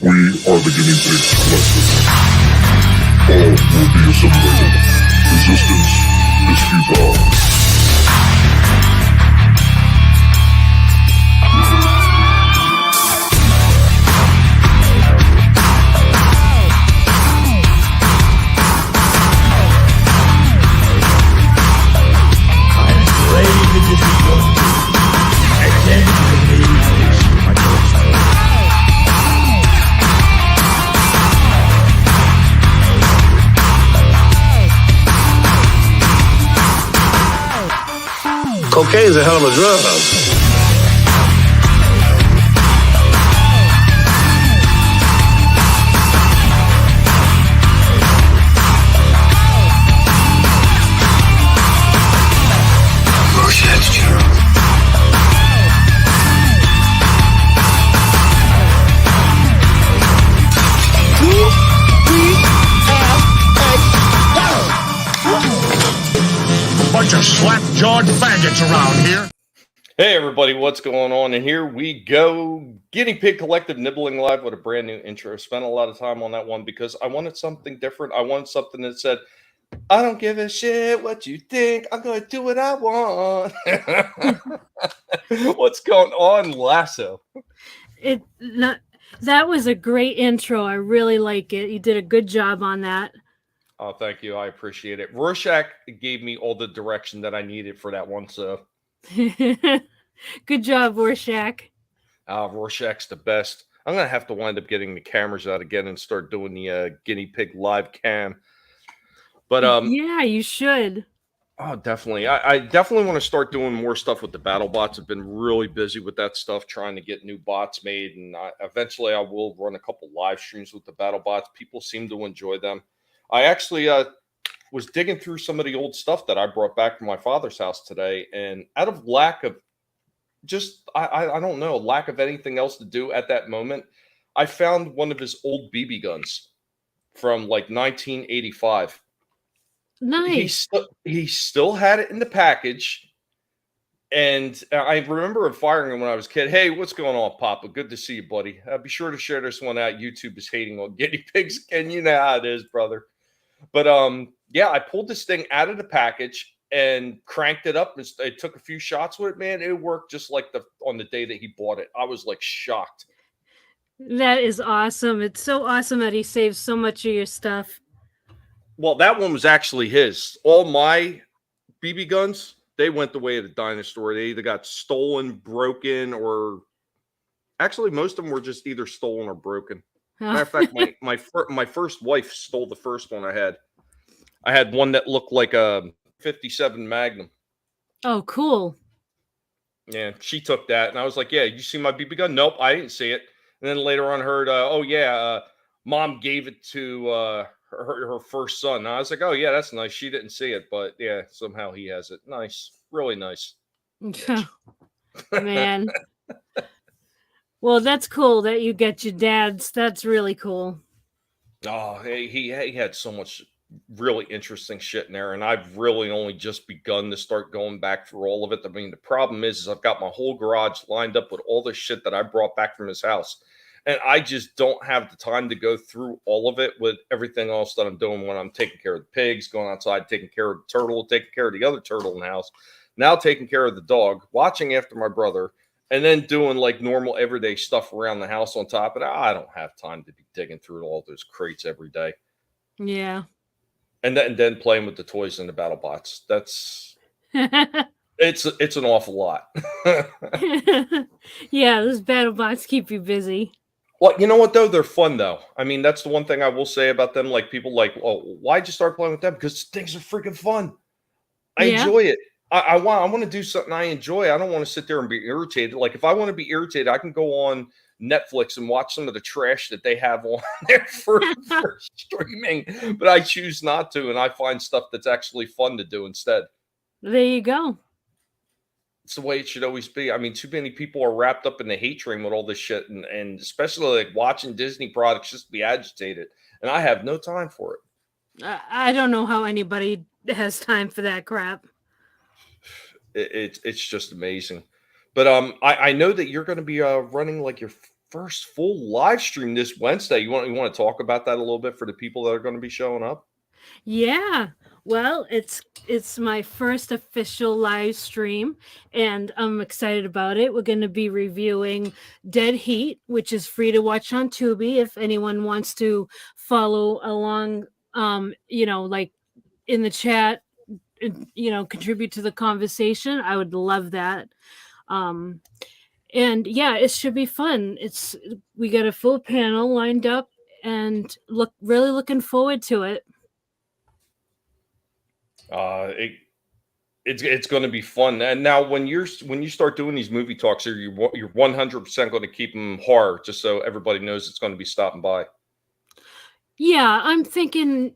We are the Guinea Pig Collective. All will be assimilated. Resistance is futile. Cocaine's a hell of a drug. Bunch of slap-jawed faggots around here. Hey everybody, what's going on? And here we go. Guinea Pig Collective Nibbling Live with a brand new intro. Spent a lot of time on that one because I wanted something different. I wanted something that said, I don't give a shit what you think. I'm going to do what I want. What's going on, Lasso? That was a great intro. I really like it. You did a good job on that. Oh, thank you. I appreciate it. Rorschach gave me all the direction that I needed for that one, so. Good job, Rorschach. Rorschach's the best. I'm going to have to wind up getting the cameras out again and start doing the guinea pig live cam. But yeah, you should. Oh, definitely. I definitely want to start doing more stuff with the battle bots. I've been really busy with that stuff, trying to get new bots made. And eventually I will run a couple live streams with the battle bots. People seem to enjoy them. I actually was digging through some of the old stuff that I brought back from my father's house today. And out of lack of just, I don't know, lack of anything else to do at that moment, I found one of his old BB guns from like 1985. Nice. He still had it in the package. And I remember him firing him when I was a kid. Hey, what's going on, Papa? Good to see you, buddy. Be sure to share this one out. YouTube is hating on guinea pigs. And you know how it is, brother. But yeah, I pulled this thing out of the package and cranked it up. And I took a few shots with it, man. It worked just like on the day that he bought it. I was like shocked. That is awesome. It's so awesome that he saves so much of your stuff. Well, that one was actually his. All my BB guns, they went the way of the dinosaur. They either got stolen, broken, or actually most of them were just either stolen or broken. Matter of fact, my first wife stole the first one I had. I had one that looked like a 57 Magnum. Oh, cool. Yeah, she took that, and I was like, yeah, you see my BB gun? Nope, I didn't see it. And then later on heard, oh, yeah, Mom gave it to her first son. And I was like, oh, yeah, that's nice. She didn't see it, but yeah, somehow he has it. Nice. Really nice. Man. Well, that's cool that you get your dad's. That's really cool. Oh, he had so much really interesting shit in there, and I've really only just begun to start going back through all of it. I mean, the problem is I've got my whole garage lined up with all the shit that I brought back from his house, and I just don't have the time to go through all of it with everything else that I'm doing when I'm taking care of the pigs, going outside, taking care of the turtle, taking care of the other turtle in the house, now taking care of the dog, watching after my brother, and then doing like normal everyday stuff around the house on top of it. I don't have time to be digging through all those crates every day. Yeah. And then playing with the toys and the battle bots. That's it's an awful lot. Yeah, those battle bots keep you busy. Well, you know what though? They're fun though. I mean, that's the one thing I will say about them. Like people like, oh, why'd you start playing with them? Because things are freaking fun. I enjoy it. I want to do something I enjoy. I don't want to sit there and be irritated. Like if I want to be irritated, I can go on Netflix and watch some of the trash that they have on there for streaming, but I choose not to, and I find stuff that's actually fun to do instead. There you go. It's the way it should always be. I mean, too many people are wrapped up in the hate train with all this shit, and especially like watching Disney products just be agitated, and I have no time for it. I don't know how anybody has time for that crap. It's just amazing. But I know that you're going to be running like your first full live stream this Wednesday. You want to talk about that a little bit for the people that are going to be showing up? Yeah. Well, it's my first official live stream, and I'm excited about it. We're going to be reviewing Dead Heat, which is free to watch on Tubi if anyone wants to follow along, like in the chat, contribute to the conversation. I would love that. And yeah, it should be fun. We got a full panel lined up and really looking forward to it. It's going to be fun. And now when you start doing these movie talks, you're 100% going to keep them horror, just so everybody knows it's going to be stopping by. Yeah, I'm thinking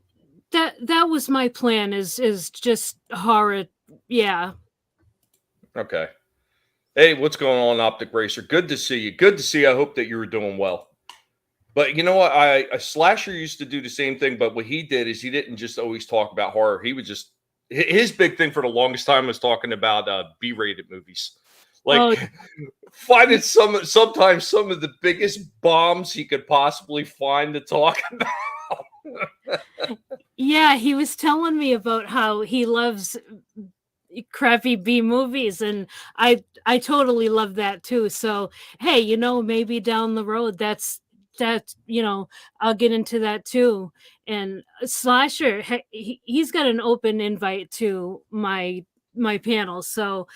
that was my plan is just horror. Yeah. Okay. Hey, what's going on, Optic Racer? Good to see you. Good to see you. I hope that you were doing well. But you know what? A Slasher used to do the same thing, but what he did is he didn't just always talk about horror. He would just, his big thing for the longest time was talking about B-rated movies. Like finding sometimes some of the biggest bombs he could possibly find to talk about. Yeah, he was telling me about how he loves crappy B movies, and I totally love that too. So hey, maybe down the road that's I'll get into that too. And Slasher, he's got an open invite to my panel, so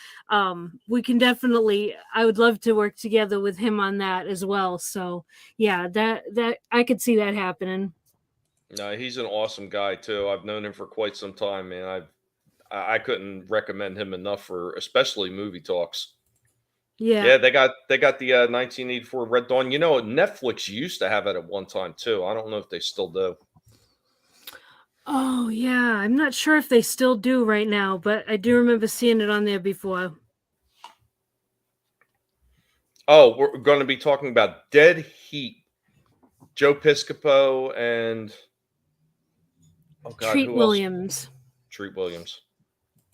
we can definitely, I would love to work together with him on that as well. So yeah, that I could see that happening. No, he's an awesome guy too. I've known him for quite some time, man. I couldn't recommend him enough for especially movie talks. Yeah, they got the 1984 Red Dawn. Netflix used to have it at one time too. I don't know if they still do. Oh yeah, I'm not sure if they still do right now, but I do remember seeing it on there before. Oh, we're going to be talking about Dead Heat. Joe Piscopo and Treat Williams. Treat Williams.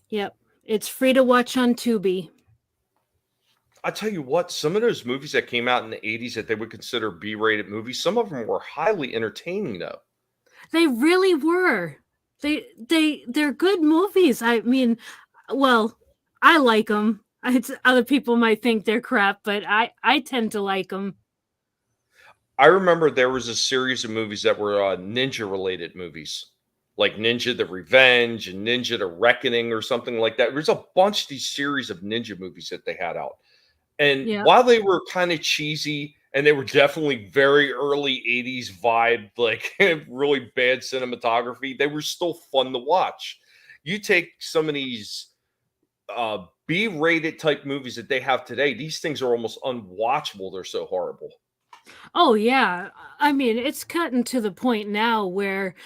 Yep, it's free to watch on Tubi. I tell you what, some of those movies that came out in the 80s that they would consider B-rated movies, some of them were highly entertaining though. They really were. They're good movies. I mean, well, I like them. Other people might think they're crap, but I tend to like them. I remember there was a series of movies that were ninja related movies, like Ninja the Revenge and Ninja the Reckoning or something like that. There's a bunch of these series of ninja movies that they had out. And while they were kind of cheesy and they were definitely very early 80s vibe, like really bad cinematography, they were still fun to watch. You take some of these B-rated type movies that they have today, these things are almost unwatchable. They're so horrible. Oh yeah. I mean, it's gotten to the point now where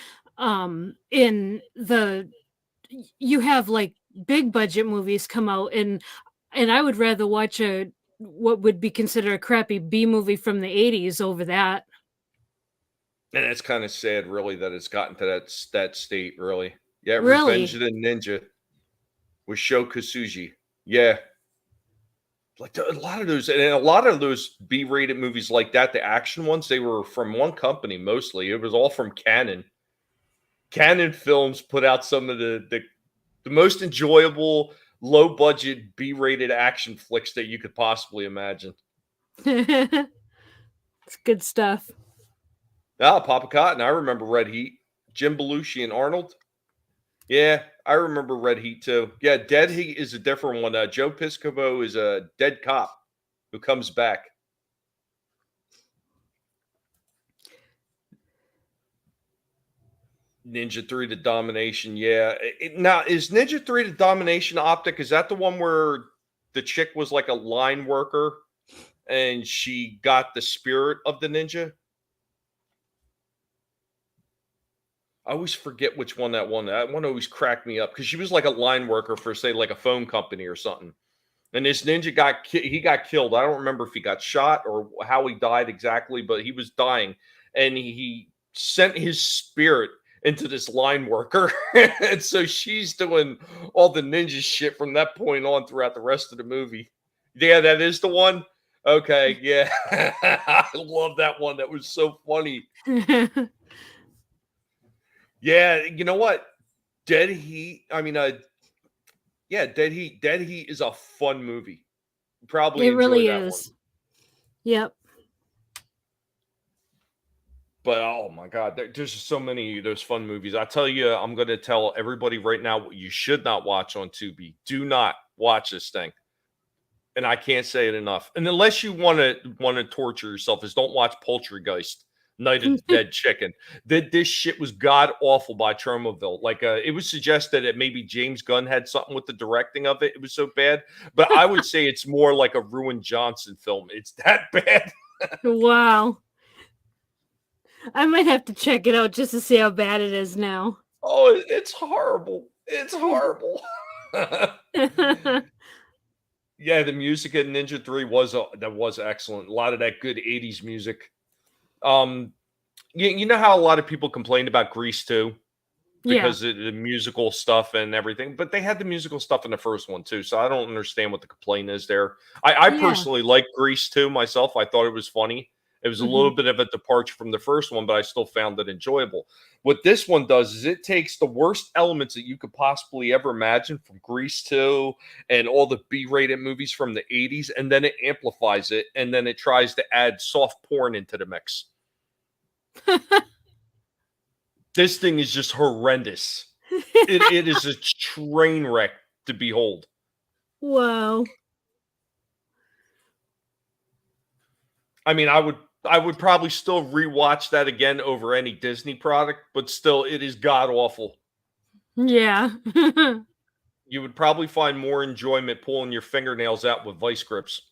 you have like big budget movies come out, and I would rather watch what would be considered a crappy B movie from the 80s over that. And it's kind of sad, really, that it's gotten to that state, really. Yeah, really? Revenge of the Ninja with Sho Kosugi. Yeah. Like a lot of those B-rated movies like that, the action ones, they were from one company mostly. It was all from Canon. Canon Films put out some of the most enjoyable low-budget B-rated action flicks that you could possibly imagine. It's good stuff. Papa Cotton, I remember Red Heat. Jim Belushi and Arnold. Yeah, I remember Red Heat too. Yeah, Dead Heat is a different one. Joe Piscopo is a dead cop who comes back. Ninja 3 to Domination. Yeah. Now, is Ninja 3 to Domination Optic? Is that the one where the chick was like a line worker and she got the spirit of the ninja? I always forget which one that one. That one always cracked me up because she was like a line worker for, say, like a phone company or something. And this ninja got killed. I don't remember if he got shot or how he died exactly, but he was dying. And he sent his spirit into this line worker. And so she's doing all the ninja shit from that point on throughout the rest of the movie. Yeah, that is the one. Okay, yeah. I love that one. That was so funny. Yeah, you know what? Dead Heat. I mean, yeah, Dead Heat. Dead Heat is a fun movie. Probably It enjoy really that one. is. Yep. But oh my god, there's just so many of those fun movies. I tell you, I'm going to tell everybody right now what you should not watch on Tubi. Do not watch this thing. And I can't say it enough. And unless you want to torture yourself, is don't watch Poultrygeist, Night of the Dead Chicken. This shit was god awful by Chernobyl. Like it was suggested that maybe James Gunn had something with the directing of it. It was so bad, but I would say it's more like a Ruin Johnson film. It's that bad. Wow. I might have to check it out just to see how bad it is now. Oh, it's horrible. It's horrible. Yeah, the music in Ninja 3 was excellent. A lot of that good 80s music. You know how a lot of people complained about Grease 2 Yeah. because of the musical stuff and everything, but they had the musical stuff in the first one too, so I don't understand what the complaint is there. I Yeah. personally like Grease 2 myself. I thought it was funny. It was a little bit of a departure from the first one, but I still found it enjoyable. What this one does is it takes the worst elements that you could possibly ever imagine from Grease 2 and all the B-rated movies from the 80s, and then it amplifies it, and then it tries to add soft porn into the mix. This thing is just horrendous. It is a train wreck to behold. Wow. I mean, I would probably still rewatch that again over any Disney product, but still, it is god awful. Yeah. You would probably find more enjoyment pulling your fingernails out with vice grips.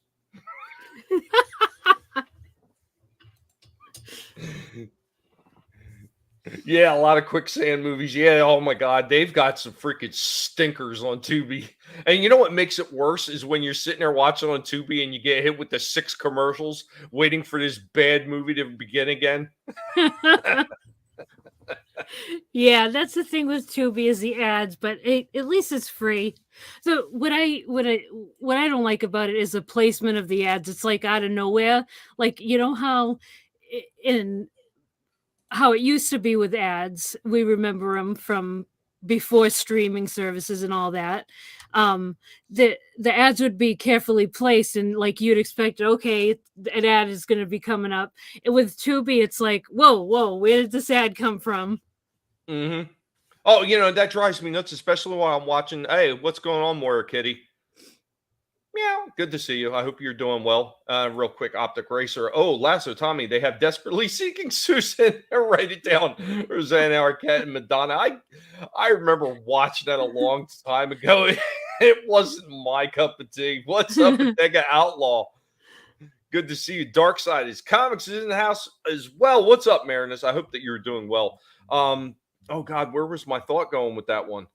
Yeah, a lot of quicksand movies. Yeah, oh my god, they've got some freaking stinkers on Tubi. And you know what makes it worse is when you're sitting there watching on Tubi and you get hit with the 6 commercials waiting for this bad movie to begin again. Yeah, that's the thing with Tubi is the ads, but at least it's free. So what I don't like about it is the placement of the ads. It's like out of nowhere. Like you know how in how it used to be with ads. We remember them from before streaming services and all that. The ads would be carefully placed and like you'd expect, okay, an ad is going to be coming up. And with Tubi, it's like, whoa, where did this ad come from? Mm-hmm. Oh, you know, that drives me nuts, especially while I'm watching. Hey, what's going on, Moira Kitty? Meow. Good to see you. I hope you're doing well. Real quick, Optic Racer. Oh, Lasso Tommy. They have Desperately Seeking Susan. Write it down. Rosanna Arquette and Madonna. I remember watching that a long time ago. It wasn't my cup of tea. What's up, Bodega Outlaw? Good to see you. Dark Side is Comics is in the house as well. What's up, Marinus? I hope that you're doing well. Oh God, where was my thought going with that one?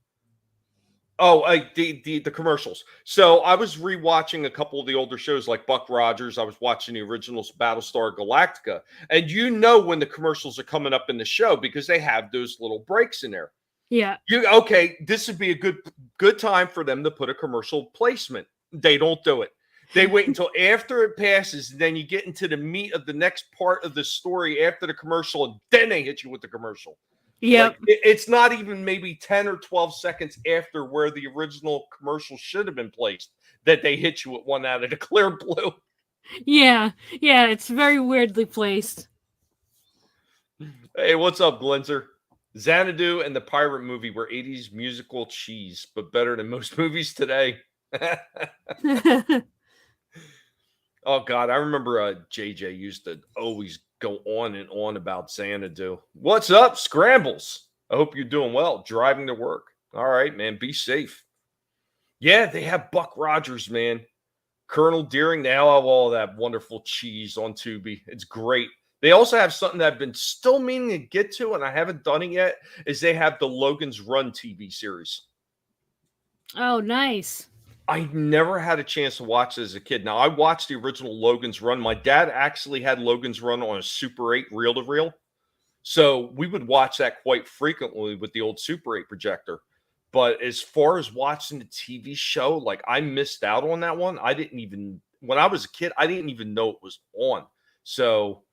Oh, the commercials. So I was rewatching a couple of the older shows like Buck Rogers. I was watching the originals Battlestar Galactica. And you know when the commercials are coming up in the show because they have those little breaks in there. Yeah. Okay, this would be a good time for them to put a commercial placement. They don't do it. They wait until after it passes, and then you get into the meat of the next part of the story after the commercial, and then they hit you with the commercial. Yep. Like, it's not even maybe 10 or 12 seconds after where the original commercial should have been placed that they hit you with one out of the clear blue. Yeah, it's very weirdly placed. Hey, what's up, Glenzer? Xanadu and the Pirate movie were 80s musical cheese, but better than most movies today. Oh, God, I remember JJ used to always go on and on about Xanadu. What's up, Scrambles? I hope you're doing well. Driving to work. All right, man. Be safe. Yeah, they have Buck Rogers, man. Colonel Deering. They all have all that wonderful cheese on Tubi. It's great. They also have something that I've been still meaning to get to, and I haven't done it yet, is they have the Logan's Run TV series. Oh, nice. I never had a chance to watch it as a kid. Now, I watched the original Logan's Run. My dad actually had Logan's Run on a Super 8 reel-to-reel. So we would watch that quite frequently with the old Super 8 projector. But as far as watching the TV show, like I missed out on that one. I didn't even when I was a kid, I didn't even know it was on. So,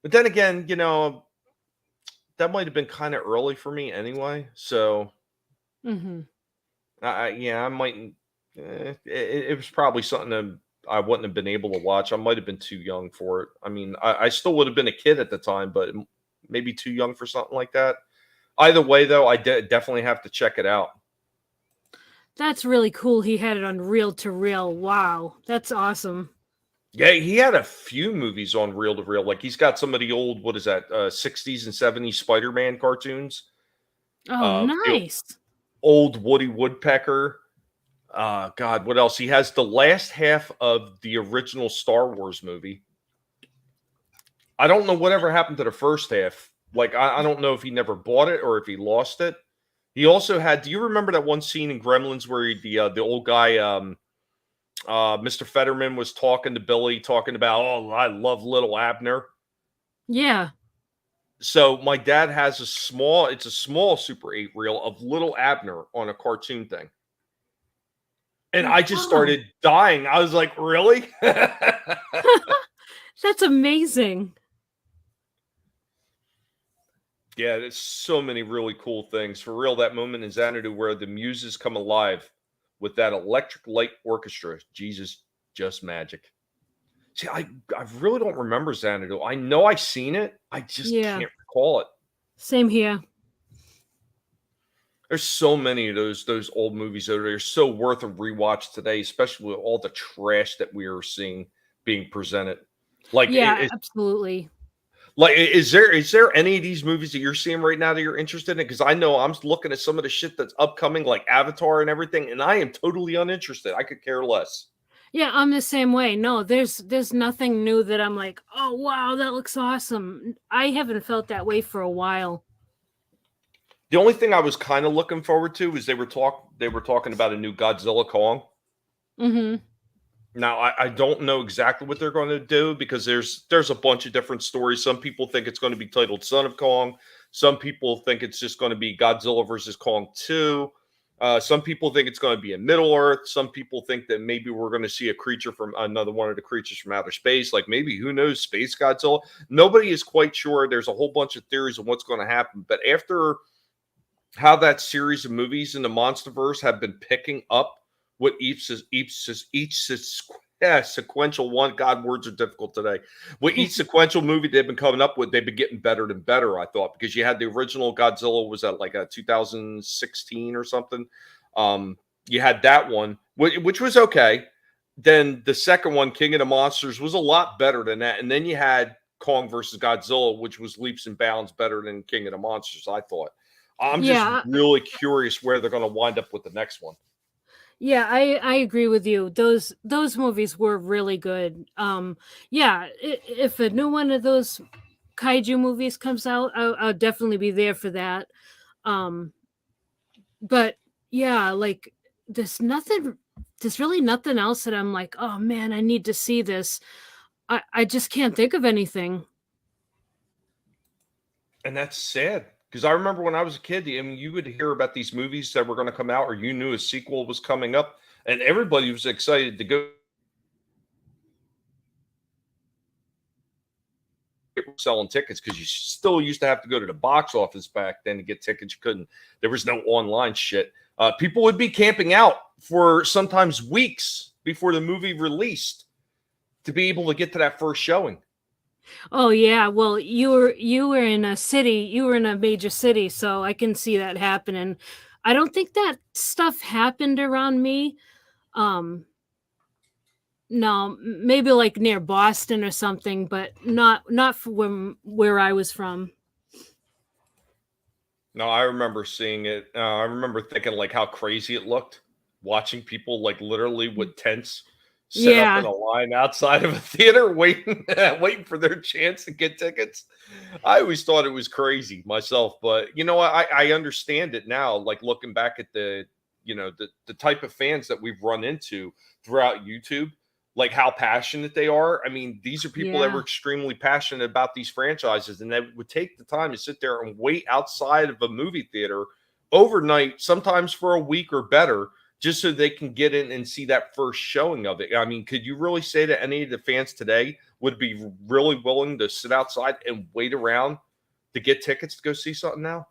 but then again, that might have been kind of early for me anyway. So, Hmm. yeah, I might. It was probably something that I wouldn't have been able to watch. I might have been too young for it. I mean, I still would have been a kid at the time, but maybe too young for something like that. Either way, though, I definitely have to check it out. That's really cool. He had it on reel to reel. Wow, that's awesome. Yeah, he had a few movies on reel to reel. Like he's got some of the old, what is that, 60s and 70s Spider-Man cartoons. Oh, The nice. old Woody Woodpecker. God, what else? He has the last half of the original Star Wars movie. I don't know whatever happened to the first half. Like, I don't know if he never bought it or if he lost it. He also had. Do you remember that one scene in Gremlins where the old guy, Mr. Fetterman, was talking to Billy, talking about, "Oh, I love little Abner." Yeah. So my dad has it's a small Super 8 reel of little Abner on a cartoon thing. And I just Wow. started dying. I was like, really? That's amazing. Yeah, there's so many really cool things. For real, that moment in Xanadu where the muses come alive with that electric light orchestra. Jesus, just magic. See, I really don't remember Xanadu. I know I seen it. I just Yeah. can't recall it. Same here. There's so many of those old movies that are so worth a rewatch today, especially with all the trash that we are seeing being presented. Like, Yeah, absolutely. like, is there any of these movies that you're seeing right now that you're interested in? Because I know I'm looking at some of the shit that's upcoming, like Avatar and everything, and I am totally uninterested. I could care less. Yeah, I'm the same way. No, there's nothing new that I'm like, oh wow, that looks awesome. I haven't felt that way for a while. The only thing I was kind of looking forward to is they were talking about a new Godzilla Kong. Mm-hmm. Now I don't know exactly what they're going to do because there's a bunch of different stories. Some people think it's going to be titled Son of Kong. Some people think it's just going to be Godzilla versus Kong 2. Some people think it's going to be in Middle Earth. Some people think that maybe we're going to see a creature from another one of the creatures from outer space. Like maybe, who knows, Space Godzilla. Nobody is quite sure. There's a whole bunch of theories of what's going to happen. But after how that series of movies in the MonsterVerse have been picking up with each sequential one. God, words are difficult today. With each sequential movie they've been coming up with, they've been getting better and better, I thought, because you had the original Godzilla, was that like a 2016 or something? You had that one, which was okay. Then the second one, King of the Monsters, was a lot better than that. And then you had Kong versus Godzilla, which was leaps and bounds better than King of the Monsters, I thought. I'm just Yeah, really curious where they're going to wind up with the next one. yeah, I agree with you. Those movies were really good. Yeah, if a new one of those kaiju movies comes out, I'll definitely be there for that. Um, but yeah, like there's really nothing else that I'm like, oh man, I need to see this. I just can't think of anything. And that's sad because I remember when I was a kid, I mean, you would hear about these movies that were going to come out, or you knew a sequel was coming up, and everybody was excited to go selling tickets because you still used to have to go to the box office back then to get tickets. You couldn't. There was no online shit. People would be camping out for sometimes weeks before the movie released to be able to get to that first showing. Oh yeah, well you were in a city, you were in a major city, so I can see that happening. I don't think that stuff happened around me. Um no, maybe like near Boston or something, but not from where I was from. No, I remember seeing it. I remember thinking like how crazy it looked, watching people like literally with tents set up in Yeah. a line outside of a theater waiting waiting for their chance to get tickets. I always thought it was crazy myself, but I understand it now. Like looking back at the type of fans that we've run into throughout YouTube, like how passionate they are. I mean, these are people that were Yeah. extremely passionate about these franchises, and they would take the time to sit there and wait outside of a movie theater overnight, sometimes for a week or better, just so they can get in and see that first showing of it. I mean, could you really say that any of the fans today would be really willing to sit outside and wait around to get tickets to go see something now?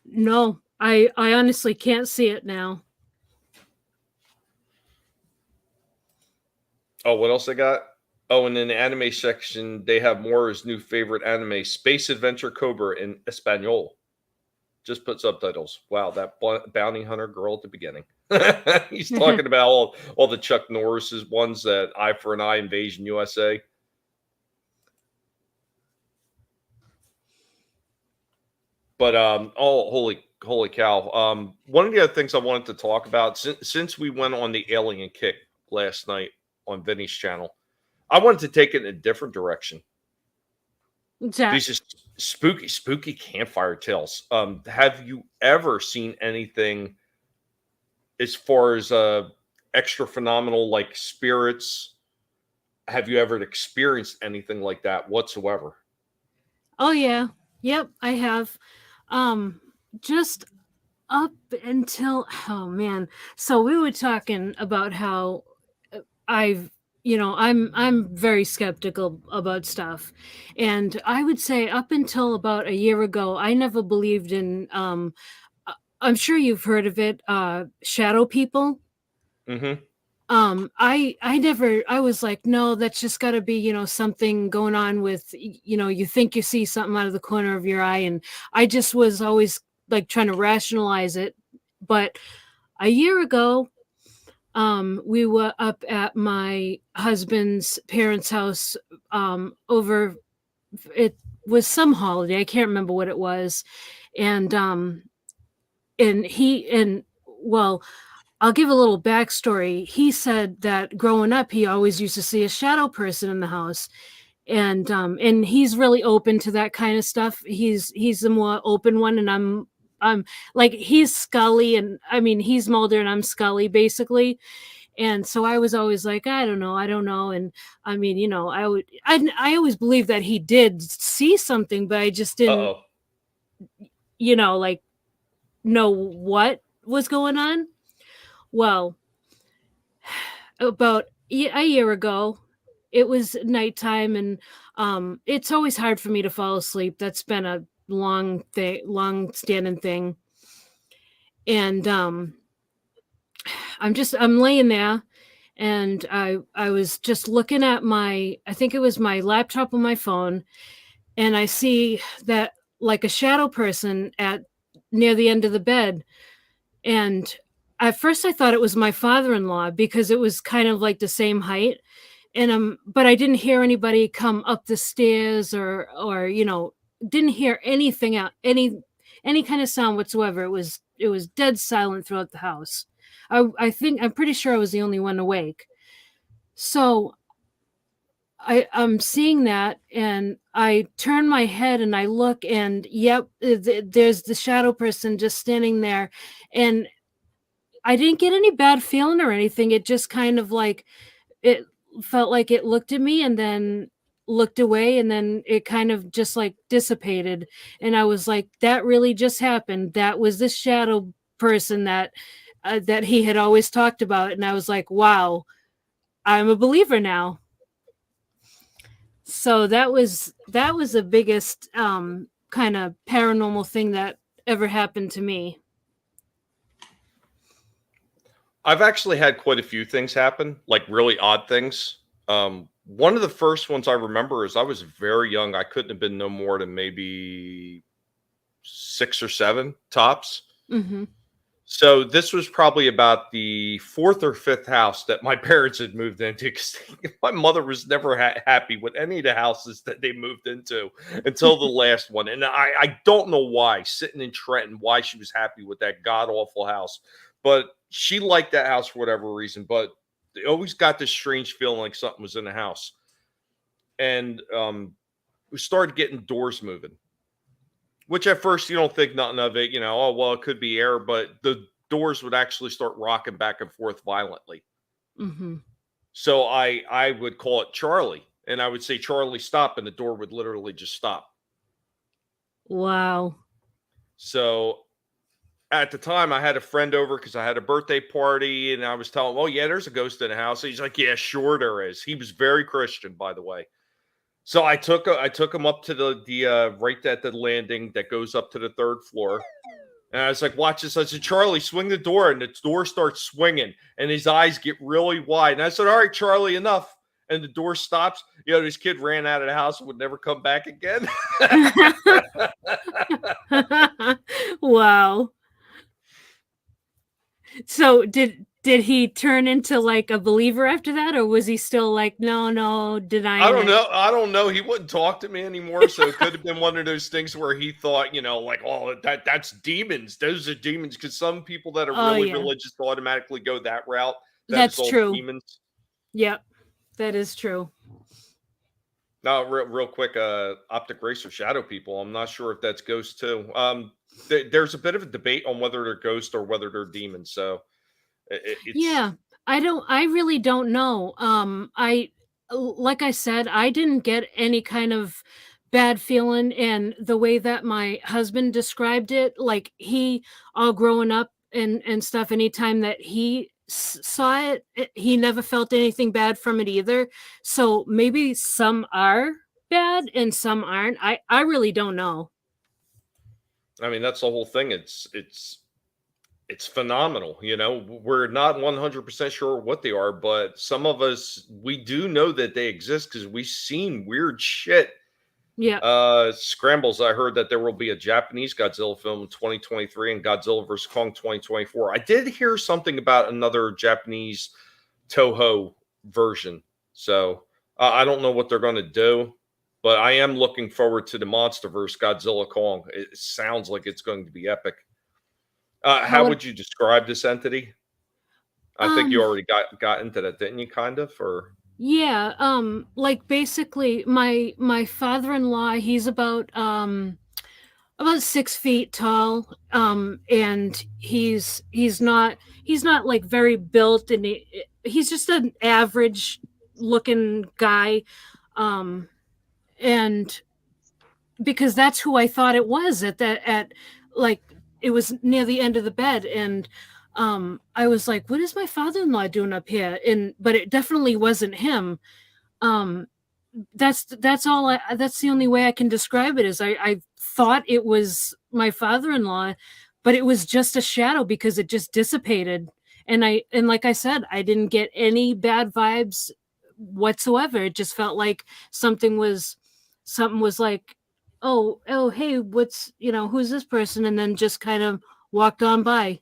No, I honestly can't see it now. Oh, what else I got? Oh, and in the anime section, they have Mora's new favorite anime, Space Adventure Cobra in Espanol. Just put subtitles. Wow, that bounty hunter girl at the beginning. He's talking about all the Chuck Norris's ones, that Eye for an Eye, Invasion USA. But oh, holy cow! One of the other things I wanted to talk about, since we went on the alien kick last night on Vinny's channel, I wanted to take it in a different direction. These just spooky campfire tales. Have you ever seen anything as far as extra phenomenal, like spirits? Have you ever experienced anything like that whatsoever? Oh yeah. Yep, I have. Just up until, oh man. So we were talking about how I've I'm very skeptical about stuff. And I would say up until about a year ago, I never believed in I'm sure you've heard of it, shadow people. Mm-hmm. I was like, no, that's just got to be, something going on with, you think you see something out of the corner of your eye. And I just was always like trying to rationalize it. But a year ago, we were up at my husband's parents' house, over, it was some holiday. I can't remember what it was. And, well, I'll give a little backstory. He said that growing up, he always used to see a shadow person in the house, and he's really open to that kind of stuff. He's the more open one, and I'm like, he's Scully, and I mean he's Mulder and I'm Scully basically. And so I was always like, I don't know, and I mean, I always believed that he did see something, but I just didn't, Uh-oh. like know what was going on. Well, about a year ago, it was nighttime, and it's always hard for me to fall asleep. That's been a long standing thing. And I'm laying there, and I was just looking at I think it was my laptop on my phone, and I see that, like, a shadow person at near the end of the bed. And at first I thought it was my father-in-law because it was kind of like the same height. And but I didn't hear anybody come up the stairs, or didn't hear anything out, any kind of sound whatsoever. It was dead silent throughout the house. I'm pretty sure I was the only one awake. So I'm seeing that, and I turn my head and I look, and yep, there's the shadow person just standing there. And I didn't get any bad feeling or anything. It just kind of like, it felt like it looked at me and then looked away, and then it kind of just like dissipated. And I was like, that really just happened. That was the shadow person that he had always talked about. And I was like, wow, I'm a believer now. So that was the biggest kind of paranormal thing that ever happened to me. I've actually had quite a few things happen, like really odd things. One of the first ones I remember is I was very young. I couldn't have been no more than maybe 6 or 7 tops. Mm-hmm. So this was probably about the 4th or 5th house that my parents had moved into, because my mother was never happy with any of the houses that they moved into until the last one. And I don't know why, sitting in Trenton, why she was happy with that god awful house, but she liked that house for whatever reason. But they always got this strange feeling like something was in the house. And we started getting doors moving, which at first you don't think nothing of it, oh, well, it could be air, but the doors would actually start rocking back and forth violently. Mm-hmm. So I would call it Charlie, and I would say, Charlie, stop, and the door would literally just stop. Wow. So at the time, I had a friend over because I had a birthday party, and I was telling him, "Oh yeah, there's a ghost in the house." He's like, "Yeah, sure there is." He was very Christian, by the way. So I took him up to the right at the landing that goes up to the third floor, and I was like, "Watch this." I said, "Charlie, swing the door," and the door starts swinging, and his eyes get really wide. And I said, "All right, Charlie, enough." And the door stops. This kid ran out of the house and would never come back again. Wow. So did he turn into like a believer after that, or was he still like, no, I denying don't it? know. I don't know. He wouldn't talk to me anymore, so it could have been one of those things where he thought, like, oh, that's demons. Those are demons. Because some people that are Oh really yeah, religious automatically go that route. That is that's all true. demons. Yep, that is true. Now, real quick, optic racer shadow people. I'm not sure if that's ghosts too. There's a bit of a debate on whether they're ghosts or whether they're demons. So it's Yeah, I really don't know. Like I said, I didn't get any kind of bad feeling, and the way that my husband described it, like he all growing up and stuff, anytime that he saw it, he never felt anything bad from it either. So maybe some are bad and some aren't. I really don't know. I mean, that's the whole thing. It's phenomenal. We're not 100% sure what they are, but some of us, we do know that they exist because we've seen weird shit. Yeah. Scrambles, I heard that there will be a Japanese Godzilla film in 2023 and Godzilla vs. Kong 2024. I did hear something about another Japanese Toho version. So I don't know what they're going to do, but I am looking forward to the MonsterVerse Godzilla Kong. It sounds like it's going to be epic. How How would would you describe this entity? I think you um already got into that, didn't you? Kind of, or Yeah, like basically my father-in-law, he's about 6 feet tall. And he's not like very built, and he's just an average looking guy. Um, and because that's who I thought it was at like it was near the end of the bed, and I was like, what is my father-in-law doing up here? And but it definitely wasn't him. um that's all that's the only way I can describe it, is I thought it was my father-in-law, but it was just a shadow because it just dissipated. And like I said, I didn't get any bad vibes whatsoever. It just felt like something was like, oh hey, who's this person, and then just kind of walked on by.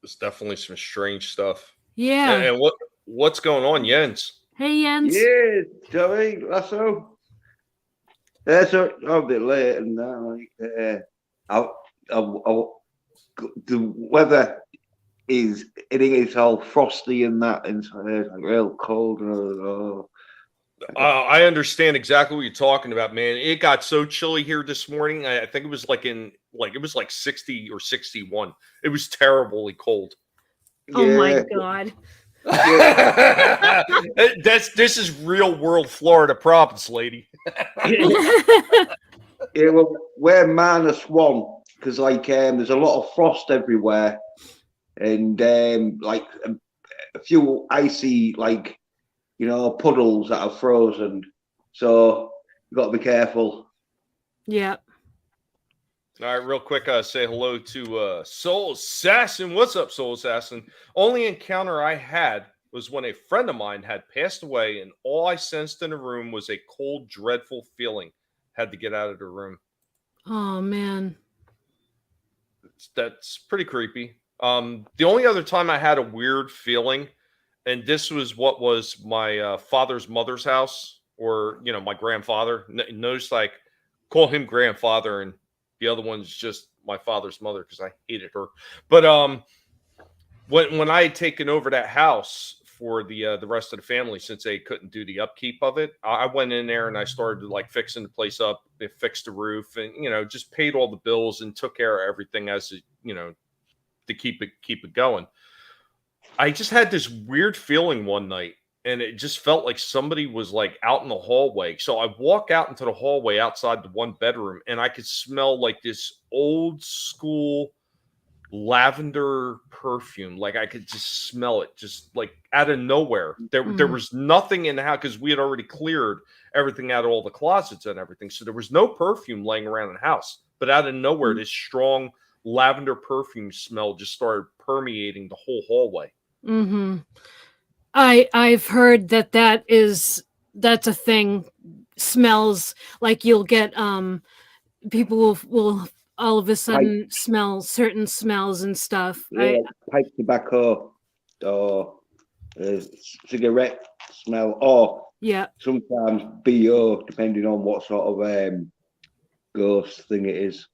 it's definitely some strange stuff. And, Yeah. and what's going on, Jens? Hey Jens. Yeah, Joey, that's all. So I'm a bit late and that. The weather it is all frosty and that inside, like real cold. I understand exactly what you're talking about, man. It got so chilly here this morning. I think it was it was like 60 or 61. It was terribly cold. Oh my Yeah, god. This is real world Florida province, lady. yeah. Well, we're -1 because there's a lot of frost everywhere, and a few icy puddles that are frozen. So you got to be careful. Yeah. All right, real quick, say hello to Soul Assassin. What's up, Soul Assassin? Only encounter I had was when a friend of mine had passed away, and all I sensed in the room was a cold, dreadful feeling. Had to get out of the room. Oh man. That's pretty creepy. The only other time I had a weird feeling, and this was what was my father's mother's house, or my grandfather. Notice I call him grandfather, and the other one's just my father's mother because I hated her. But when I had taken over that house for the rest of the family, since they couldn't do the upkeep of it, I went in there and I started fixing the place up. They fixed the roof, and just paid all the bills and took care of everything as to keep it going. I just had this weird feeling one night, and it just felt like somebody was like out in the hallway. So I walk out into the hallway outside the one bedroom, and I could smell like this old school lavender perfume. Like I could just smell it, just like out of nowhere. There was nothing in the house because we had already cleared everything out of all the closets and everything. So there was no perfume laying around in the house. But out of nowhere, this strong lavender perfume smell just started permeating the whole hallway. Mm-hmm. I've heard that's a thing. Smells like you'll get people will all of a sudden smell certain smells and stuff. Yeah, pipe tobacco or cigarette smell, or sometimes BO, depending on what sort of ghost thing it is.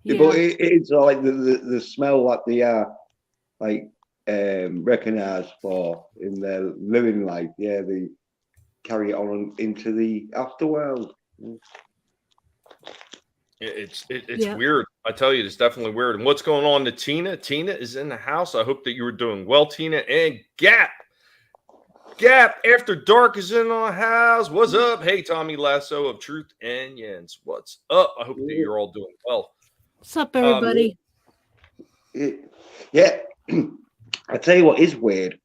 Yeah. But it's like the smell that they are like recognized for in their living life. Yeah, they carry it on into the afterworld. It's weird. I tell you, it's definitely weird. And what's going on to Tina? Tina is in the house. I hope that you were doing well, Tina. And Gap After Dark is in our house. What's up? Hey, Tommy Lasso of Truth and Yens. What's up? I hope that you're all doing well. What's up, everybody? Yeah. I tell you what is weird.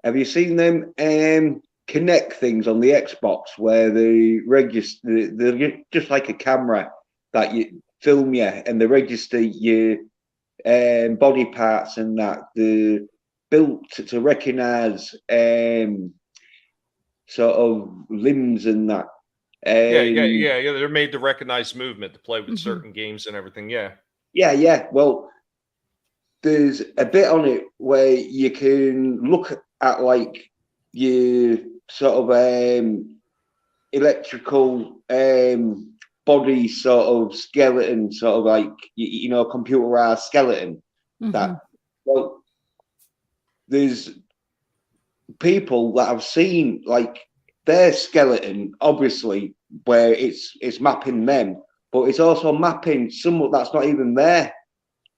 Have you seen them Connect things on the Xbox where they register? They're just like a camera that you film you, and they register your body parts and that. They're built to recognize sort of limbs and that. Yeah. They're made to recognize movement to play with certain games and everything. Yeah. Well, there's a bit on it where you can look at like your sort of electrical body sort of skeleton, sort of like you know, computerized skeleton. That, well, there's people that have seen like their skeleton, obviously, where it's mapping them, but it's also mapping someone that's not even there.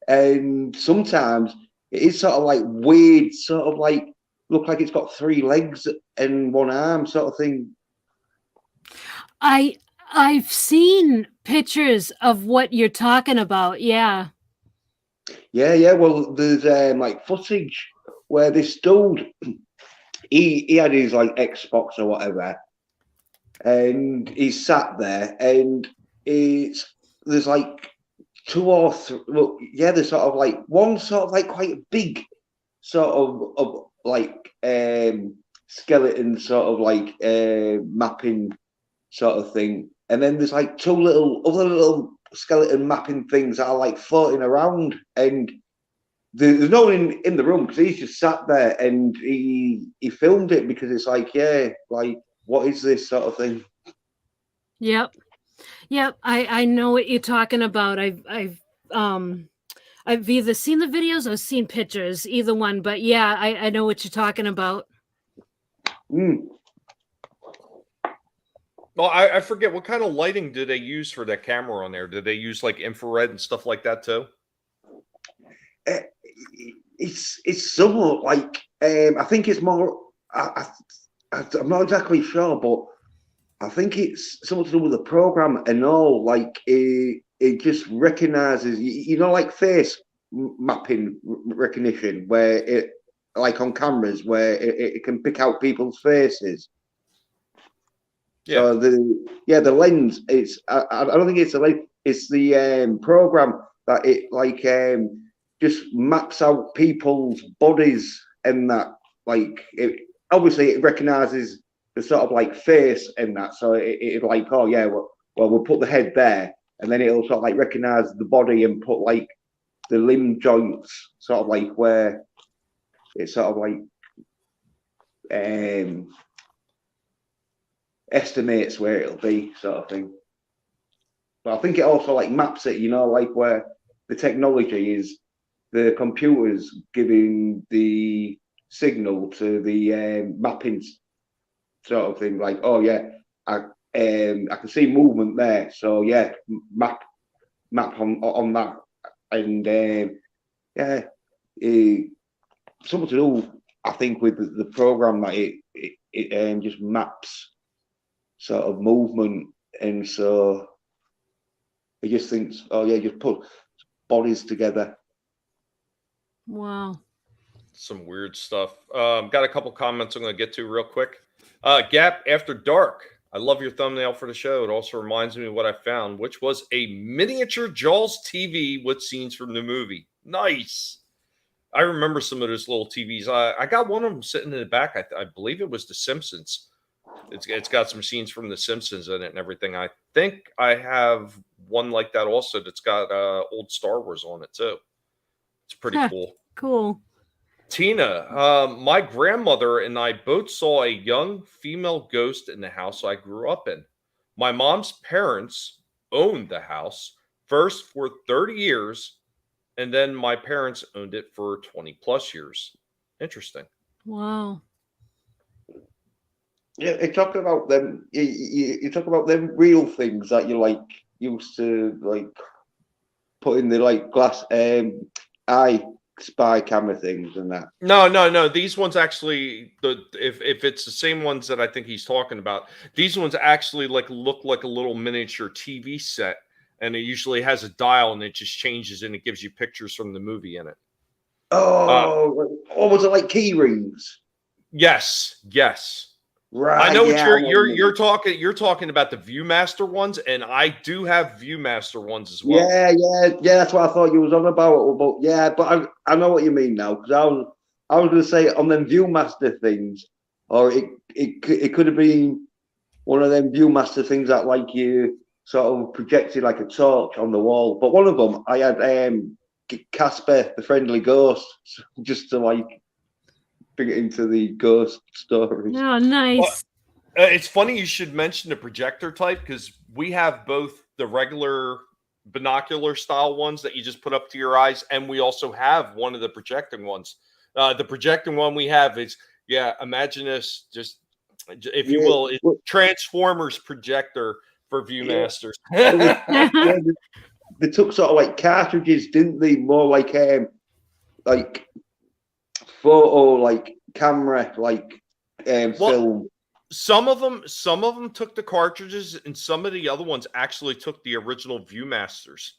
And sometimes it is sort of like weird, sort of like look like it's got 3 legs and 1 arm, sort of thing. I've seen pictures of what you're talking about. Yeah. Well, there's like footage where this dude, he had his like Xbox or whatever, and he's sat there, and there's like 2 or 3. Well, yeah, there's sort of like one sort of like quite big sort of like skeleton sort of like mapping sort of thing, and then there's like 2 other little skeleton mapping things that are like floating around, and there's no one in the room because he's just sat there, and he filmed it because it's like, yeah, like what is this sort of thing? Yep. I know what you're talking about. I've either seen the videos or seen pictures, either one. But yeah, I know what you're talking about. Well, I forget what kind of lighting do they use for that camera on there? Did they use like infrared and stuff like that too? It's somewhat like I think it's more. I'm not exactly sure, but I think it's something to do with the program and all. Like it just recognizes, you know, like face mapping recognition, where it, like on cameras, where it can pick out people's faces. Yeah. So the lens. It's I don't think it's the lens. It's the program that it like just maps out people's bodies, and that like it obviously it recognizes the sort of like face and that, so it like, oh yeah, well we'll put the head there, and then it'll sort of like recognize the body and put like the limb joints sort of like where it's sort of like estimates where it'll be, sort of thing. But I think it also like maps it, you know, like where the technology is, the computers giving the signal to the mapping sort of thing, like, oh yeah, I can see movement there, so yeah, map on that, and something to do I think with the program that it just maps sort of movement, and so it just thinks, oh yeah, just put bodies together. Wow. Some weird stuff. Got a couple comments I'm going to get to real quick. Gap After Dark. I love your thumbnail for the show. It also reminds me of what I found, which was a miniature Jaws TV with scenes from the movie. Nice. I remember some of those little TVs. I got one of them sitting in the back. I believe it was The Simpsons. It's got some scenes from The Simpsons in it and everything. I think I have one like that also that's got old Star Wars on it too. It's pretty cool. Cool. Tina, my grandmother and I both saw a young female ghost in the house I grew up in. My mom's parents owned the house first for 30 years, and then my parents owned it for 20 plus years. Interesting. Wow. Yeah, you talk about them. You talk about them real things that you like used to like put in the like glass eye spy camera things and that. No. These ones actually, if it's the same ones that I think he's talking about, these ones actually like look like a little miniature TV set, and it usually has a dial, and it just changes and it gives you pictures from the movie in it. Or was it like key rings? Yes. Right. I know what you're talking. You're talking about the ViewMaster ones, and I do have ViewMaster ones as well. Yeah. That's what I thought you was on about. But yeah, but I know what you mean now, because I was going to say on them ViewMaster things, or it could have been one of them ViewMaster things that like you sort of projected like a torch on the wall. But one of them I had Casper the Friendly Ghost, just to like bring it into the ghost stories. Oh, nice. Well, it's funny you should mention the projector type, because we have both the regular binocular style ones that you just put up to your eyes, and we also have one of the projecting ones. The projecting one we have is, imagine this, just if you will, it's Transformers projector for ViewMasters. They took sort of like cartridges, didn't they? More like photo, like camera, like film. Some of them took the cartridges, and some of the other ones actually took the original ViewMasters.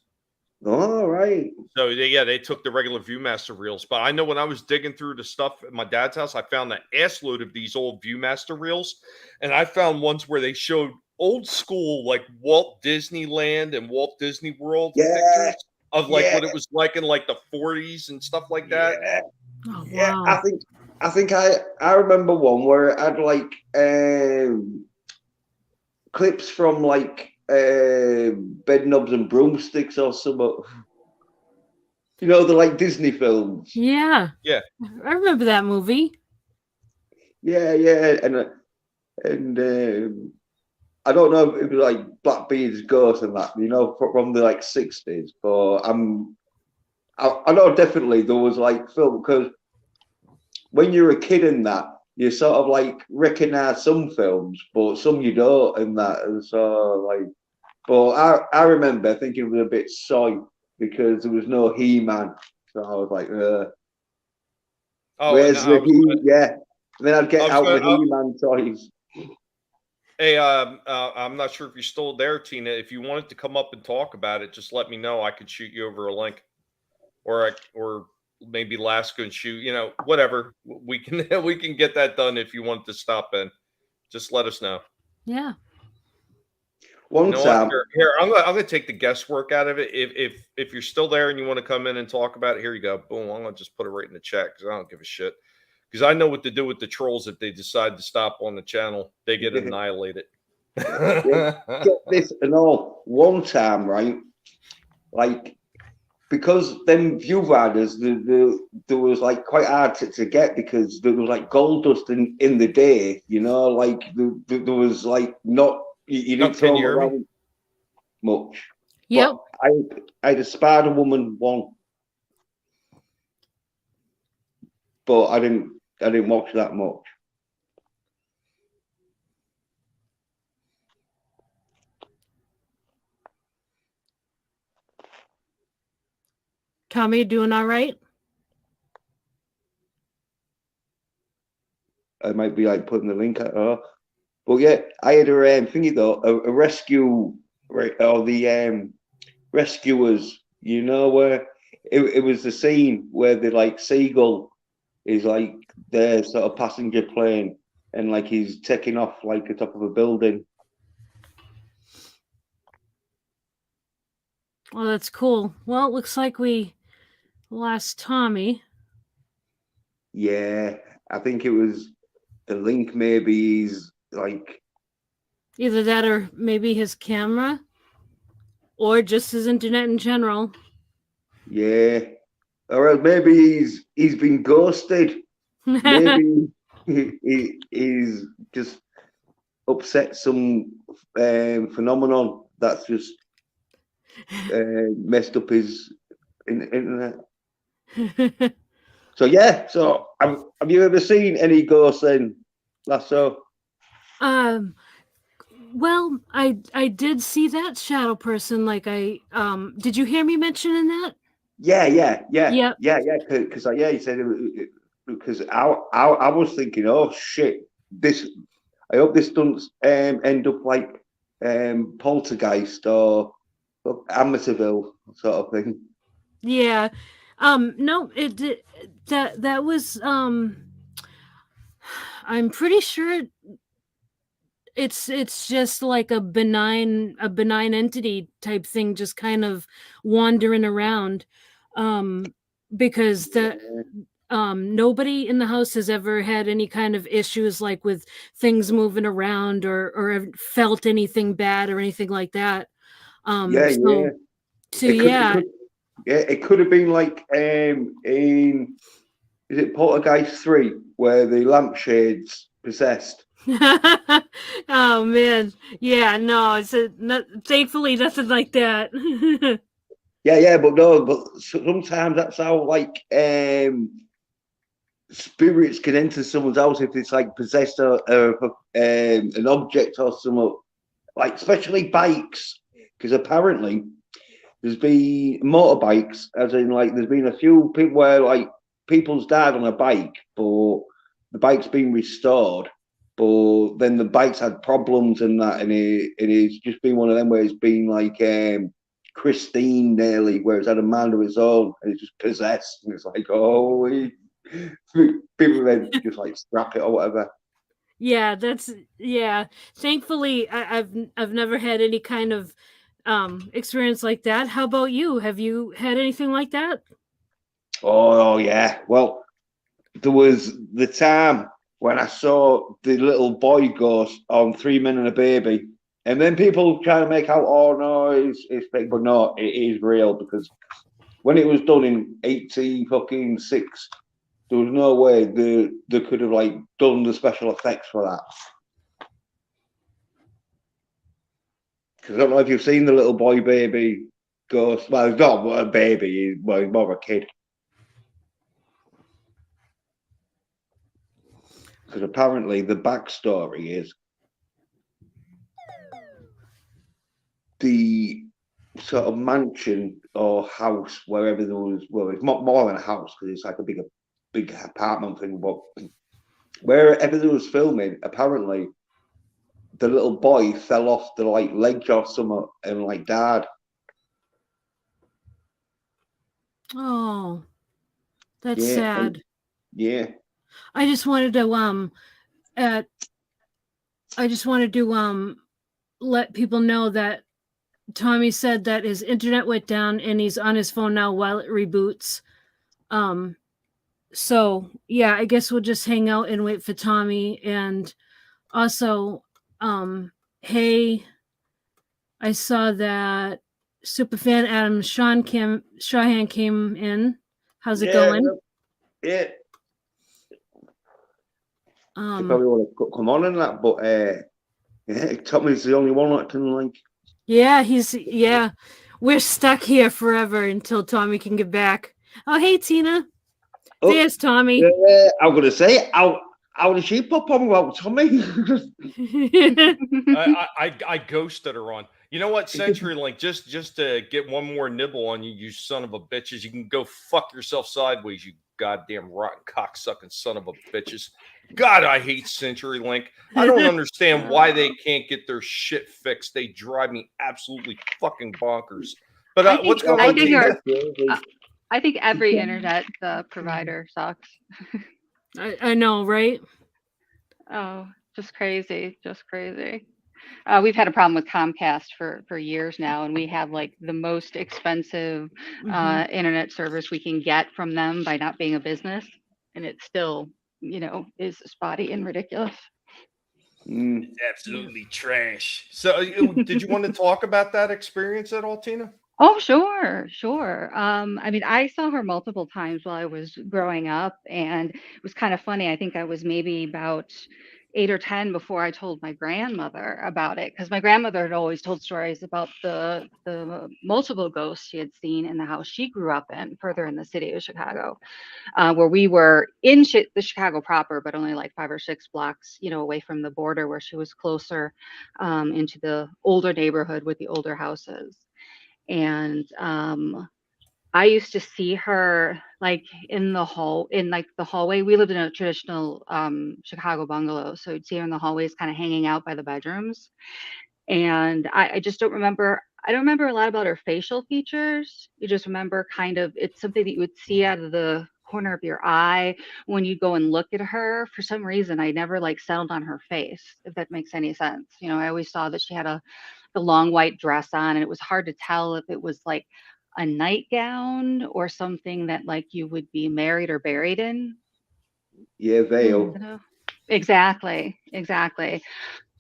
Oh, right. So they took the regular ViewMaster reels. But I know when I was digging through the stuff at my dad's house, I found an assload of these old ViewMaster reels, and I found ones where they showed old school like Walt Disneyland and Walt Disney World pictures of like what it was like in like the 40s and stuff like that. Oh, wow. Yeah, I think I remember one where it had like clips from like Bed Knobs and Broomsticks or something. You know, the like Disney films. Yeah. I remember that movie. Yeah, and I don't know if it was like Blackbeard's Ghost and that, you know, from the like 60s, but I know definitely there was like film, because when you're a kid in that, you sort of like recognize some films, but some you don't, and that. And so like, but I remember thinking it was a bit soy because there was no He-Man, so I was like, where's the He? Yeah, and then I'd get out the He-Man toys. Hey, I'm not sure if you're still there, Tina. If you wanted to come up and talk about it, just let me know. I could shoot you over a link, or maybe Lasco and shoot. You know, whatever. We can get that done if you want to stop in. Just let us know. Yeah. One time. Here, I'm gonna take the guesswork out of it. If you're still there and you want to come in and talk about it, here you go. Boom. I'm gonna just put it right in the chat because I don't give a shit. Because I know what to do with the trolls if they decide to stop on the channel. They get annihilated. Get this and all. One time, right? Like, because them view riders, there was like quite hard to get, because there was like gold dust in the day, you know, like there was like not, you didn't throw them around much. Yep. But I had a Spider Woman one, but I didn't watch that much. Tommy, doing all right? might be like putting the link out. But yeah, I had a thingy though, a rescue, or the rescuers. You know where it was the scene where the like seagull is like their sort of passenger plane, and like he's taking off like the top of a building. Well, that's cool. Well, it looks like we lost Tommy. Yeah, I think it was the link. Maybe he's like Either that or maybe his camera or just his internet in general. yeah, or else maybe he's been ghosted. Maybe he's just upset some phenomenon that's just messed up his internet. So yeah, so have you ever seen any ghosts then, Lasso? Well, I did see that shadow person. Like did you hear me mentioning that? Yeah. Yep. Because yeah, he said because I was thinking, oh shit, this. I hope this doesn't end up like Poltergeist or Amityville sort of thing. Yeah. No, it did. That was I'm pretty sure it's just like a benign entity type thing, just kind of wandering around. Because nobody in the house has ever had any kind of issues like with things moving around or felt anything bad or anything like that. So yeah. It could have been like in is it Poltergeist 3 where the lampshades possessed? Oh man, yeah, no, thankfully nothing like that. Yeah, but sometimes that's how like spirits can enter someone's house if it's like possessed an object or something, like especially bikes, because apparently there's been motorbikes, as in like there's been a few people where like people's died on a bike, but the bike's been restored, but then the bike's had problems and that, and it's just been one of them where it's been like Christine nearly, where it's had a mind of its own and it's just possessed, and it's like, oh, people then just like scrap it or whatever. Yeah, thankfully I've never had any kind of experience like that. How about you? Have you had anything like that? Oh yeah, well, there was the time when I saw the little boy ghost on Three Men and a Baby, and then people trying to make out, oh no, it's fake, but no, it is real, because when it was done in 1856, there was no way they could have like done the special effects for that. Because I don't know if you've seen the little boy baby ghost. Well, he's not a baby, he's more of a kid. Because apparently the backstory is the sort of mansion or house, wherever there was, well, it's not more than a house because it's like a big apartment thing, but wherever there was filming, apparently the little boy fell off the like ledge or something and like died. Oh, that's sad. Yeah. I just wanted to let people know that Tommy said that his internet went down and he's on his phone now while it reboots. So yeah, I guess we'll just hang out and wait for Tommy. And also, hey, I saw that superfan Adam Shahan came in. How's it going? Yeah. You probably want to come on and that, but yeah, Tommy's the only one that can like. Yeah, we're stuck here forever until Tommy can get back. Oh, hey Tina. Oh, there's Tommy. Yeah, I'm gonna say how did she pop on without Tommy? I ghosted her on. You know what, CenturyLink, just to get one more nibble on you, you son of a bitches. You can go fuck yourself sideways, you goddamn rotten cocksucking son of a bitches. God, I hate CenturyLink. I don't understand why they can't get their shit fixed. They drive me absolutely fucking bonkers. But I think what's going I on, think Tina? I think every internet provider sucks. I know, right? Oh, just crazy, just crazy. We've had a problem with Comcast for years now, and we have like the most expensive internet service we can get from them by not being a business, and it still, is spotty and ridiculous. It's absolutely trash. So, did you want to talk about that experience at all, Tina? Oh, sure, sure. I mean, I saw her multiple times while I was growing up, and it was kind of funny. I think I was maybe about 8 or 10 before I told my grandmother about it, because my grandmother had always told stories about the multiple ghosts she had seen in the house she grew up in, further in the city of Chicago, where we were in the Chicago proper, but only like 5 or 6 blocks, away from the border, where she was closer into the older neighborhood with the older houses. And I used to see her like in the hallway. We lived in a traditional Chicago bungalow, so you'd see her in the hallways, kind of hanging out by the bedrooms. And I just don't remember. I don't remember a lot about her facial features. You just remember kind of it's something that you would see out of the corner of your eye when you go and look at her. For some reason, I never like settled on her face, if that makes any sense. I always saw that she had the long white dress on, and it was hard to tell if it was like a nightgown or something that like you would be married or buried in. Yeah, veil. Exactly.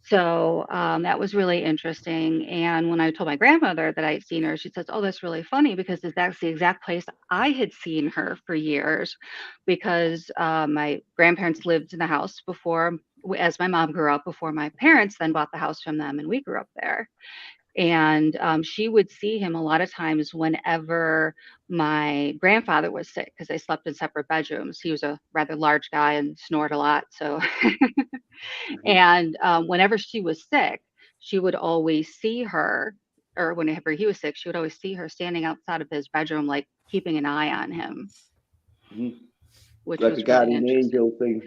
So that was really interesting. And when I told my grandmother that I'd seen her, she says, "Oh, that's really funny because that's the exact place I had seen her for years, because my grandparents lived in the house before, as my mom grew up, before my parents then bought the house from them, and we grew up there." And she would see him a lot of times whenever my grandfather was sick, because they slept in separate bedrooms. He was a rather large guy and snored a lot. So, and whenever she was sick, she would always see her, or whenever he was sick, she would always see her standing outside of his bedroom, like keeping an eye on him, which Like was a really guardian interesting. angel thing.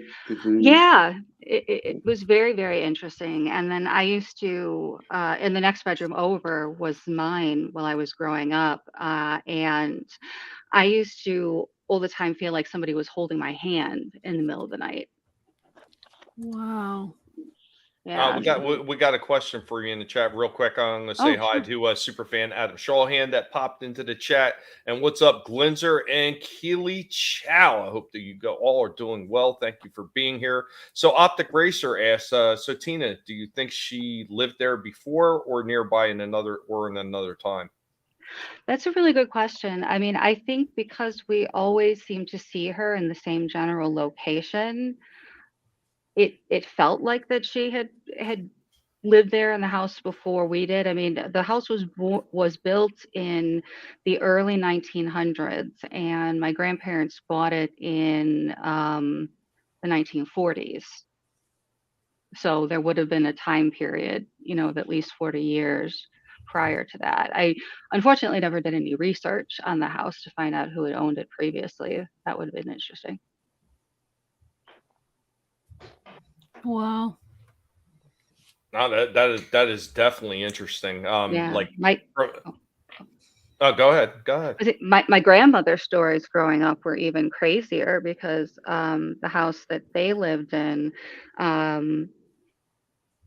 Yeah, it was very, very interesting. And then I used to, in the next bedroom over was mine while I was growing up. And I used to all the time feel like somebody was holding my hand in the middle of the night. Wow. Yeah. We got a question for you in the chat real quick. I'm going to say Oh, hi sure. to superfan Adam Shawhan that popped into the chat. And what's up, Glinzer and Keely Chow? I hope that you all are doing well. Thank you for being here. So Optic Racer asks, so Tina, do you think she lived there before or nearby in another time? That's a really good question. I mean, I think because we always seem to see her in the same general location, it felt like that she had lived there in the house before we did. I mean, the house was built in the early 1900s, and my grandparents bought it in the 1940s. So there would have been a time period, of at least 40 years prior to that. I unfortunately never did any research on the house to find out who had owned it previously. That would have been interesting. Wow. No, that is definitely interesting. Yeah. Like, Oh, go ahead. Go ahead. My grandmother's stories growing up were even crazier, because the house that they lived in,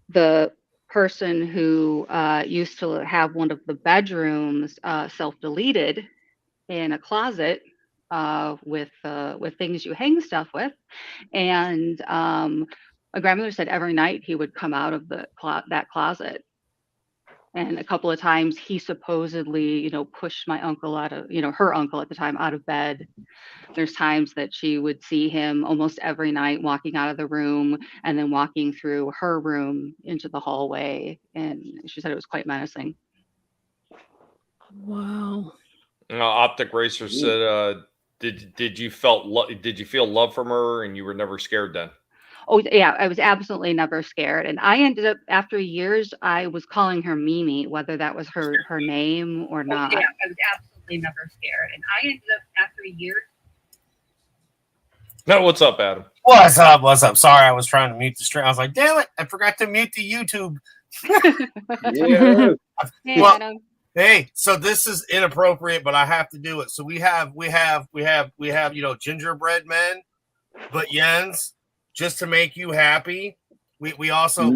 the person who used to have one of the bedrooms self-deleted in a closet with things you hang stuff with, and my grandmother said every night he would come out of that closet. And a couple of times he supposedly, pushed my uncle out of, her uncle at the time, out of bed. There's times that she would see him almost every night walking out of the room and then walking through her room into the hallway. And she said it was quite menacing. Wow. Optic Racer said, did you feel love from her and you were never scared then? Oh, yeah, I was absolutely never scared. And I ended up, after years, I was calling her Mimi, whether that was her name or not. Yeah, I was absolutely never scared. And I ended up, after years. No, what's up, Adam? What's up? What's up? Sorry, I was trying to mute the stream. I was like, damn it, I forgot to mute the YouTube. Yeah. Hey, Well, Adam. hey, so this is inappropriate, but I have to do it. So we have, gingerbread men, but Jens, just to make you happy. We also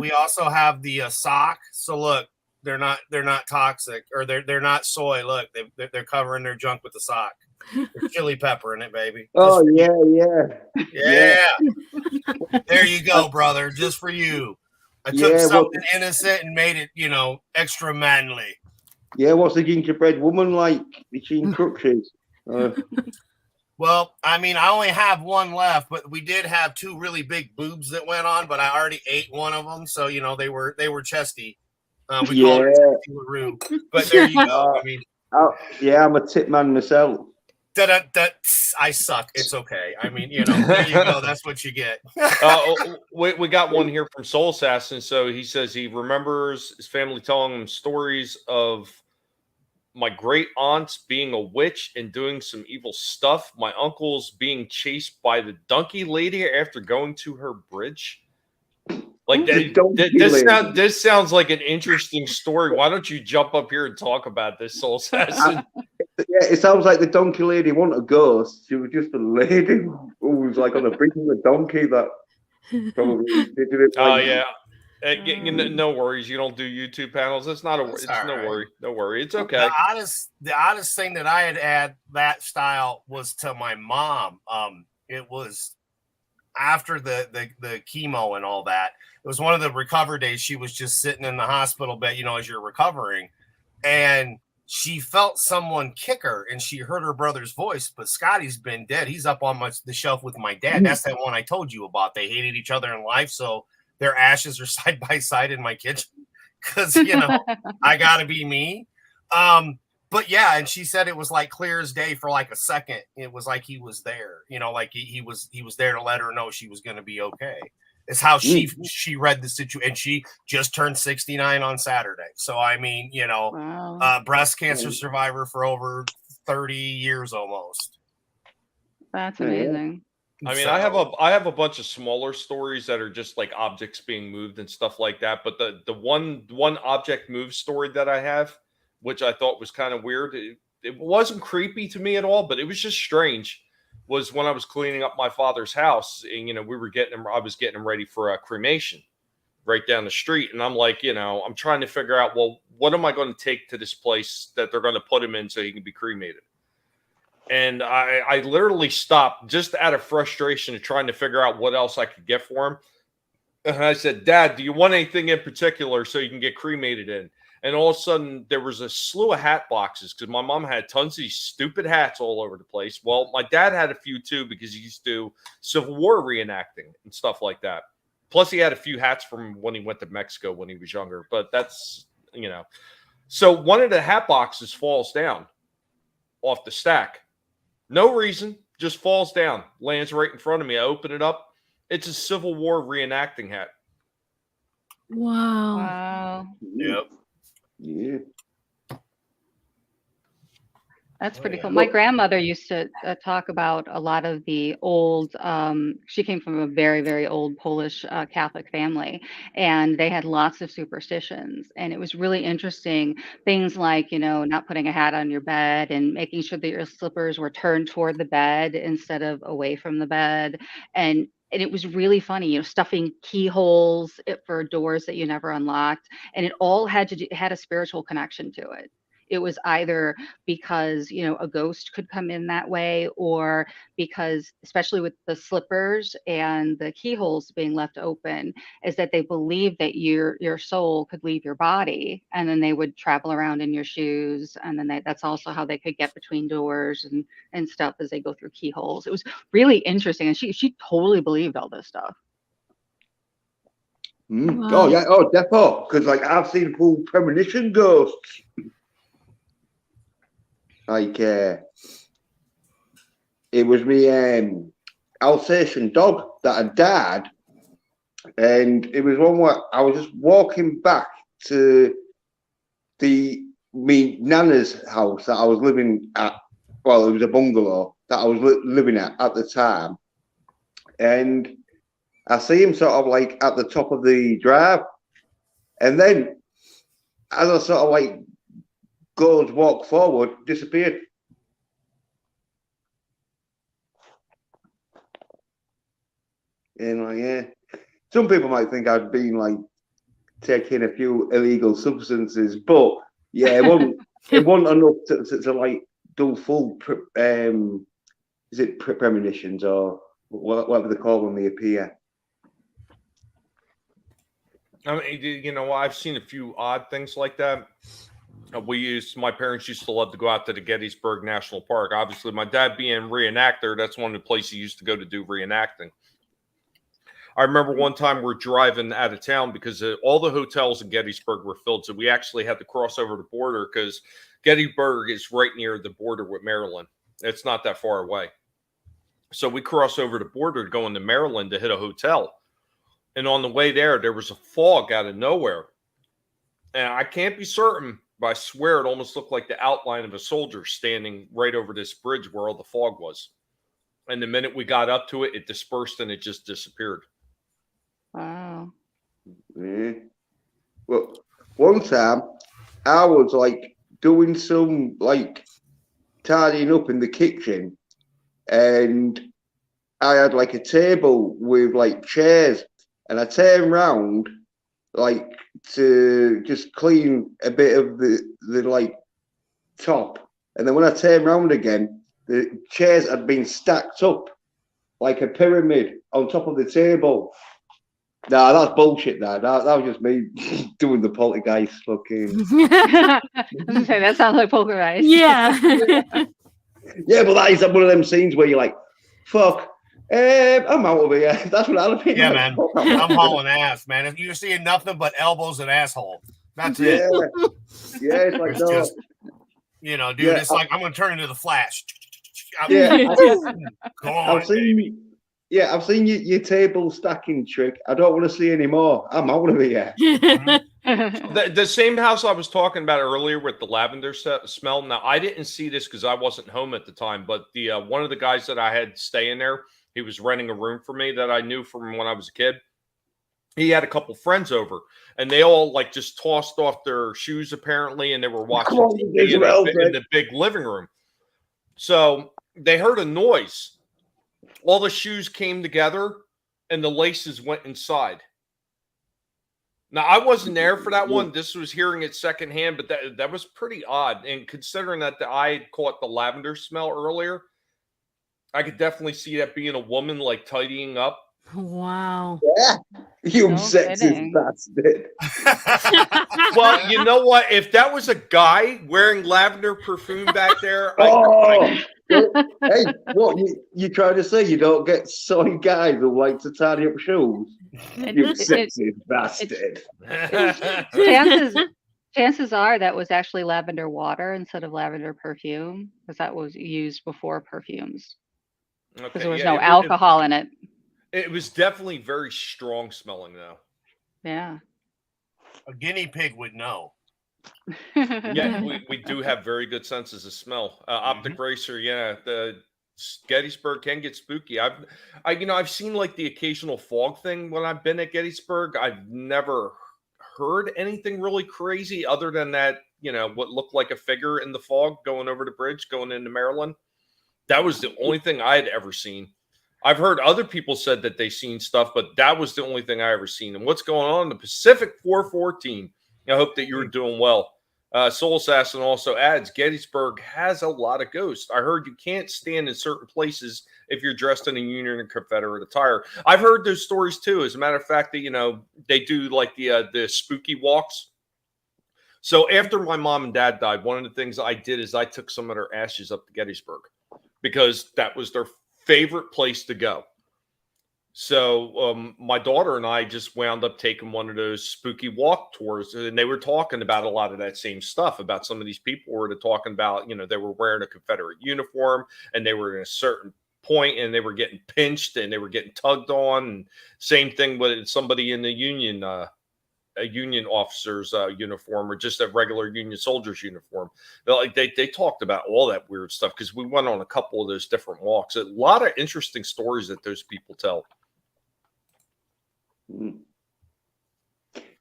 have the sock. So look, they're not toxic, or they're not soy. Look, they're covering their junk with the sock. There's chili pepper in it, baby. Oh Just yeah. There you go, brother. Just for you. I took something innocent and made it, extra manly. Yeah, what's the gingerbread woman like? Is she in crutches? Well, I mean, I only have one left, but we did have two really big boobs that went on, but I already ate one of them, so they were chesty. We called her Chesty LaRue. But there you go. I mean, I'm a tip man myself. I suck. It's okay. I mean, there you go. That's what you get. We got one here from Soul Assassin. So he says he remembers his family telling him stories of my great aunts being a witch and doing some evil stuff. My uncles being chased by the donkey lady after going to her bridge. Like this sounds like an interesting story. Why don't you jump up here and talk about this, Soul Assassin? Yeah, it sounds like the donkey lady wasn't a ghost. She was just a lady who was like on a bridge with a donkey that probably did it. Oh yeah. No worries. You don't do YouTube panels. It's not a worry. No worry. It's okay. The oddest thing that I had that style was to my mom. It was after the chemo and all that. It was one of the recover days. She was just sitting in the hospital bed, as you're recovering, and she felt someone kick her, and she heard her brother's voice. But Scotty's been dead. He's up on the shelf with my dad. That's that one I told you about. They hated each other in life, so their ashes are side by side in my kitchen because I gotta be me. But yeah, and she said it was like clear as day for like a second. It was like he was there, like he was there to let her know she was gonna be okay. It's how she read the situation, and she just turned 69 on Saturday. So I mean, wow. Breast cancer survivor for over 30 years almost. That's amazing. I mean, I have a bunch of smaller stories that are just like objects being moved and stuff like that. But the one object move story that I have, which I thought was kind of weird, it wasn't creepy to me at all, but it was just strange. Was when I was cleaning up my father's house, and I was getting him ready for a cremation right down the street, and I'm like, I'm trying to figure out, well, what am I going to take to this place that they're going to put him in so he can be cremated? And I literally stopped just out of frustration of trying to figure out what else I could get for him. And I said, Dad, do you want anything in particular so you can get cremated in? And all of a sudden, there was a slew of hat boxes because my mom had tons of these stupid hats all over the place. Well, my dad had a few too because he used to do Civil War reenacting and stuff like that. Plus, he had a few hats from when he went to Mexico when he was younger. But that's, So one of the hat boxes falls down off the stack. No reason, just falls down, lands right in front of me. I open it up. It's a Civil War reenacting hat. Wow. Yep. Yeah. That's pretty cool. My grandmother used to talk about a lot of the old, she came from a very, very old Polish Catholic family, and they had lots of superstitions. And it was really interesting. Things like, not putting a hat on your bed and making sure that your slippers were turned toward the bed instead of away from the bed. And it was really funny, stuffing keyholes for doors that you never unlocked. And it all had a spiritual connection to it. It was either because, a ghost could come in that way, or because, especially with the slippers and the keyholes being left open, is that they believed that your soul could leave your body, and then they would travel around in your shoes. And then that's also how they could get between doors and stuff as they go through keyholes. It was really interesting. And she totally believed all this stuff. Wow. Oh, yeah. Oh, defo. Because, I've seen full premonition ghosts. It was me Alsatian dog that had died, and it was one where I was just walking back to me nana's house that I was living at. Well, it was a bungalow that I was living at the time, and I see him sort of like at the top of the drive, and then as I sort of like walk forward, disappeared. And like, yeah, some people might think I'd been like taking a few illegal substances, but yeah, it wasn't enough to like do full is it premonitions or whatever they call when they appear. I mean, you know, I've seen a few odd things like that. My parents used to love to go out to the Gettysburg National Park. Obviously, my dad being reenactor, that's one of the places he used to go to do reenacting. I remember one time we're driving out of town because all the hotels in Gettysburg were filled. So we actually had to cross over the border because Gettysburg is right near the border with Maryland. It's not that far away. So we cross over the border to go into Maryland to hit a hotel. And on the way there was a fog out of nowhere. And I can't be certain, but I swear it almost looked like the outline of a soldier standing right over this bridge where all the fog was. And the minute we got up to it, it dispersed and it just disappeared. Wow. Yeah. Well, one time I was like doing some like tidying up in the kitchen, and I had like a table with like chairs, and I turned round like to just clean a bit of the like top, and then when I turned round again, the chairs had been stacked up like a pyramid on top of the table. Nah, that's bullshit. That was just me doing the poltergeist fucking. I was gonna say that sounds like poltergeist. Yeah. Yeah, but that is one of them scenes where you're like, "Fuck, I'm out of here." That's what I'll be. Yeah, like, man. I'm hauling ass, man. If you're seeing nothing but elbows and asshole, that's it. Yeah, it's like It's no. just, you know, dude. Yeah, it's like I'm gonna turn into the Flash. Yeah, Go on, I've seen. Yeah, I've seen your table stacking trick. I don't want to see any more. I'm out of here. The same house I was talking about earlier with the lavender smell. Now, I didn't see this because I wasn't home at the time, but the one of the guys that I had staying there, he was renting a room for me that I knew from when I was a kid. He had a couple friends over, and they all like just tossed off their shoes apparently, and they were watching TV in the big living room. So they heard a noise. All the shoes came together and the laces went inside. Now, I wasn't there for that one. This was hearing it secondhand, but that was pretty odd. And considering that I had caught the lavender smell earlier, I could definitely see that being a woman like tidying up. Wow. Yeah, you sexist bastard. Well, you know what? If that was a guy wearing lavender perfume back there, Hey, what you trying to say? You don't get soy guys who like to tidy up shoes? You sexist bastard. Chances are that was actually lavender water instead of lavender perfume, because that was used before perfumes. Because there was no alcohol in it. It was definitely very strong smelling, though. Yeah. A guinea pig would know. Yeah, we do have very good senses of smell. Optic Racer, yeah, the Gettysburg can get spooky. I've seen like the occasional fog thing when I've been at Gettysburg. I've never heard anything really crazy other than that, you know, what looked like a figure in the fog going over the bridge, going into Maryland. That was the only thing I had ever seen. I've heard other people said that they seen stuff, but that was the only thing I ever seen. And what's going on in the Pacific 414? I hope that you're doing well. Soul Assassin also adds, Gettysburg has a lot of ghosts. I heard you can't stand in certain places if you're dressed in a Union or Confederate attire. I've heard those stories too. As a matter of fact, that, you know, they do like the spooky walks. So after my mom and dad died, one of the things I did is I took some of their ashes up to Gettysburg because that was their favorite place to go. So my daughter and I just wound up taking one of those spooky walk tours, and they were talking about a lot of that same stuff about some of these people were talking about, you know, they were wearing a Confederate uniform and they were in a certain point and they were getting pinched and they were getting tugged on. And same thing with somebody in the Union a union officer's uniform or just a regular union soldier's uniform. They talked about all that weird stuff because we went on a couple of those different walks. A lot of interesting stories that those people tell.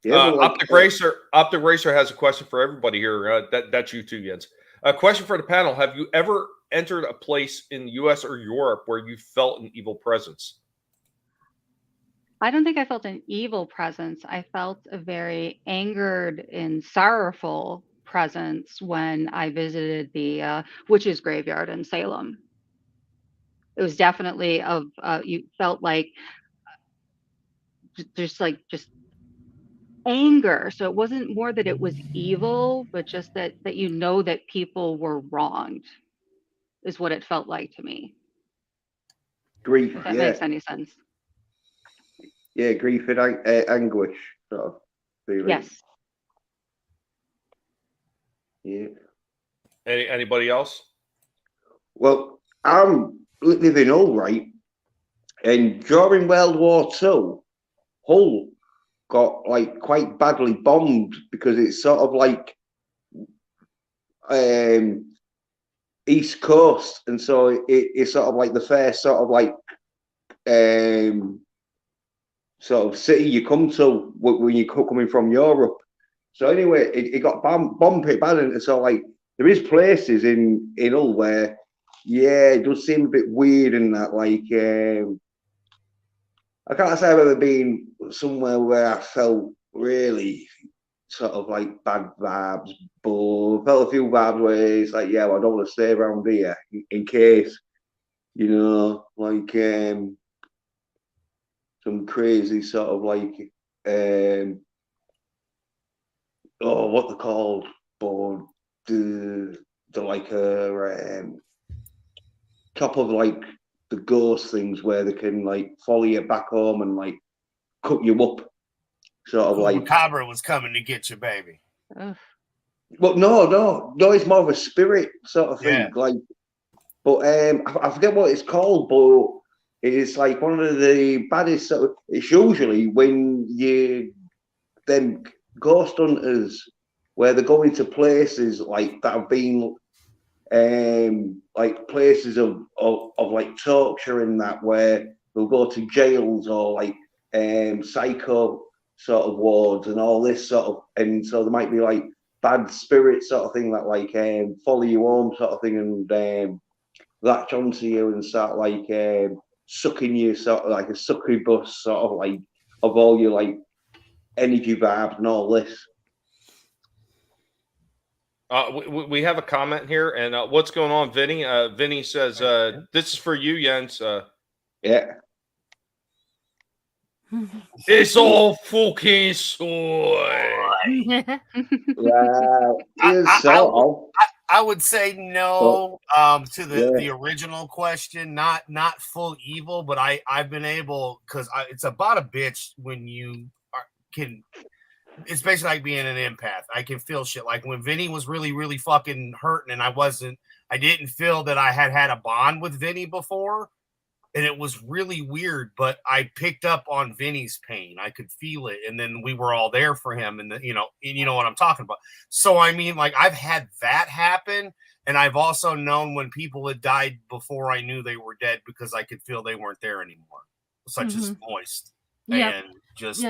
Yeah, Optic Racer has a question for everybody here. That's you too, Jens. A question for the panel: have you ever entered a place in the U.S. or Europe where you felt an evil presence? I don't think I felt an evil presence. I felt a very angered and sorrowful presence when I visited the witches graveyard in Salem. It was definitely you felt like just anger. So it wasn't more that it was evil, but just that you know that people were wronged is what it felt like to me. Grief, if that makes any sense. Yeah, grief and anguish sort of feeling. Yes. Yeah. Anybody else? Well, I'm living all right, and during World War II, Hull got like quite badly bombed because it's sort of like East Coast, and so it's sort of like the first sort of like sort of city you come to when you're coming from Europe. So anyway, it got bombed pretty bad, and so like there is places in Hull where, yeah, it does seem a bit weird and that, like I can't say I've ever been somewhere where I felt really sort of like bad vibes, but I felt a few vibes where it's like, yeah, well, I don't want to stay around here in case, you know, like some crazy sort of like what they're called, but the like top of like the ghost things where they can like follow you back home and like cut you up, sort of like Macabre was coming to get you, baby. But no, it's more of a spirit sort of thing. Yeah. Like, but I forget what it's called, but it's like one of the baddest. Sort of, it's usually when you them ghost hunters where they're going to places like that have been like places of like torture and that, where they'll go to jails or like psycho sort of wards and all this sort of, and so there might be like bad spirits sort of thing that like follow you home sort of thing and latch onto you and start like sucking you, sort of like a succubus sort of like of all your like energy vibes and all this. We have a comment here, and what's going on, Vinny? Vinny says, this is for you, Jens. Yeah. It's all fucking soy. Wow. I would say no to the original question, not full evil, but I've been able, because it's about a bitch when you can. It's basically like being an empath. I can feel shit. Like when Vinny was really, really fucking hurting, and I didn't feel that I had a bond with Vinny before, and it was really weird. But I picked up on Vinny's pain. I could feel it, and then we were all there for him, and you know what I'm talking about. So I mean, like I've had that happen, and I've also known when people had died before I knew they were dead because I could feel they weren't there anymore, such as Moist, and just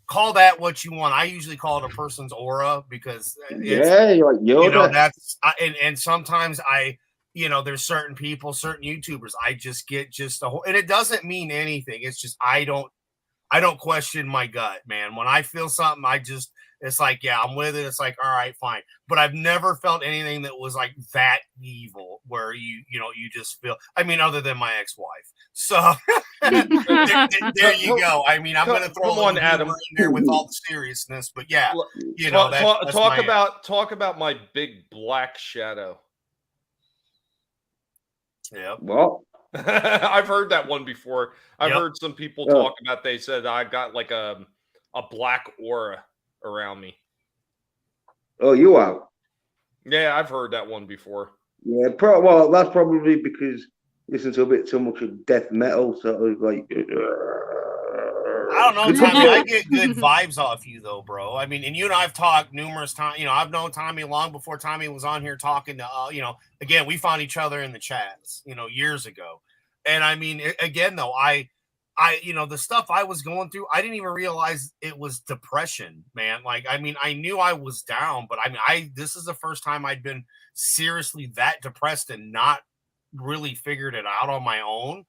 call that what you want. I usually call it a person's aura because you're like Yoda. That's and sometimes there's certain people, certain YouTubers, I just get a whole, and it doesn't mean anything. It's just I don't question my gut, man. When I feel something, it's like, yeah, I'm with it. It's like, all right, fine. But I've never felt anything that was like that evil where you just feel, I mean, other than my ex-wife. So there you go. I mean, I'm going to throw on Adam in there with all the seriousness, but yeah, talk about my big black shadow. Yeah. Well, I've heard that one before. I've heard some people talk about, they said I got like a black aura around me. Oh, you are? Yeah, I've heard that one before. Yeah, well, that's probably because you listen to a bit too much of death metal, so it was like. don't know, Tommy. I get good vibes off you, though, bro. I mean, and you and I've talked numerous times. You know, I've known Tommy long before Tommy was on here talking to, you know, again, we found each other in the chats, you know, years ago. And I mean, again, though, you know, the stuff I was going through, I didn't even realize it was depression, man. Like, I mean, I knew I was down, but I mean, this is the first time I'd been seriously that depressed and not really figured it out on my own.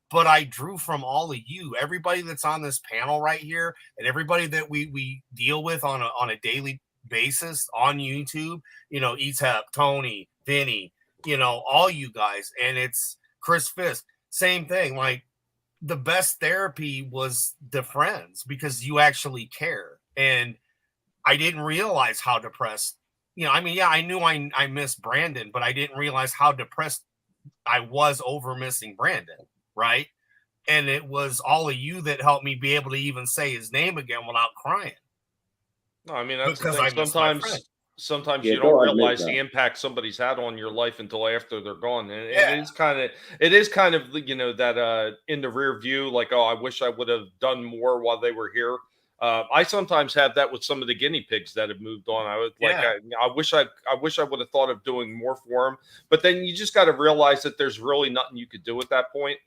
But I drew from all of you, everybody that's on this panel right here, and everybody that we deal with on a daily basis on YouTube. You know, Etep, Tony, Vinny, you know, all you guys, and it's Chris Fisk, same thing. Like, the best therapy was the friends, because you actually care. And I didn't realize how depressed. You know, I mean, yeah, I knew I missed Brandon, but I didn't realize how depressed I was over missing Brandon. Right. And it was all of you that helped me be able to even say his name again without crying. No, I mean, that's because the thing. Sometimes Yeah, you don't go ahead, realize make the that. impact somebody's had on your life until after they're gone. And Yeah. it is kind of, you know, that in the rear view, like, oh, I wish I would have done more while they were here. I sometimes have that with some of the guinea pigs that have moved on. I would like, Yeah. I wish I would have thought of doing more for them. But then you just got to realize that there's really nothing you could do at that point.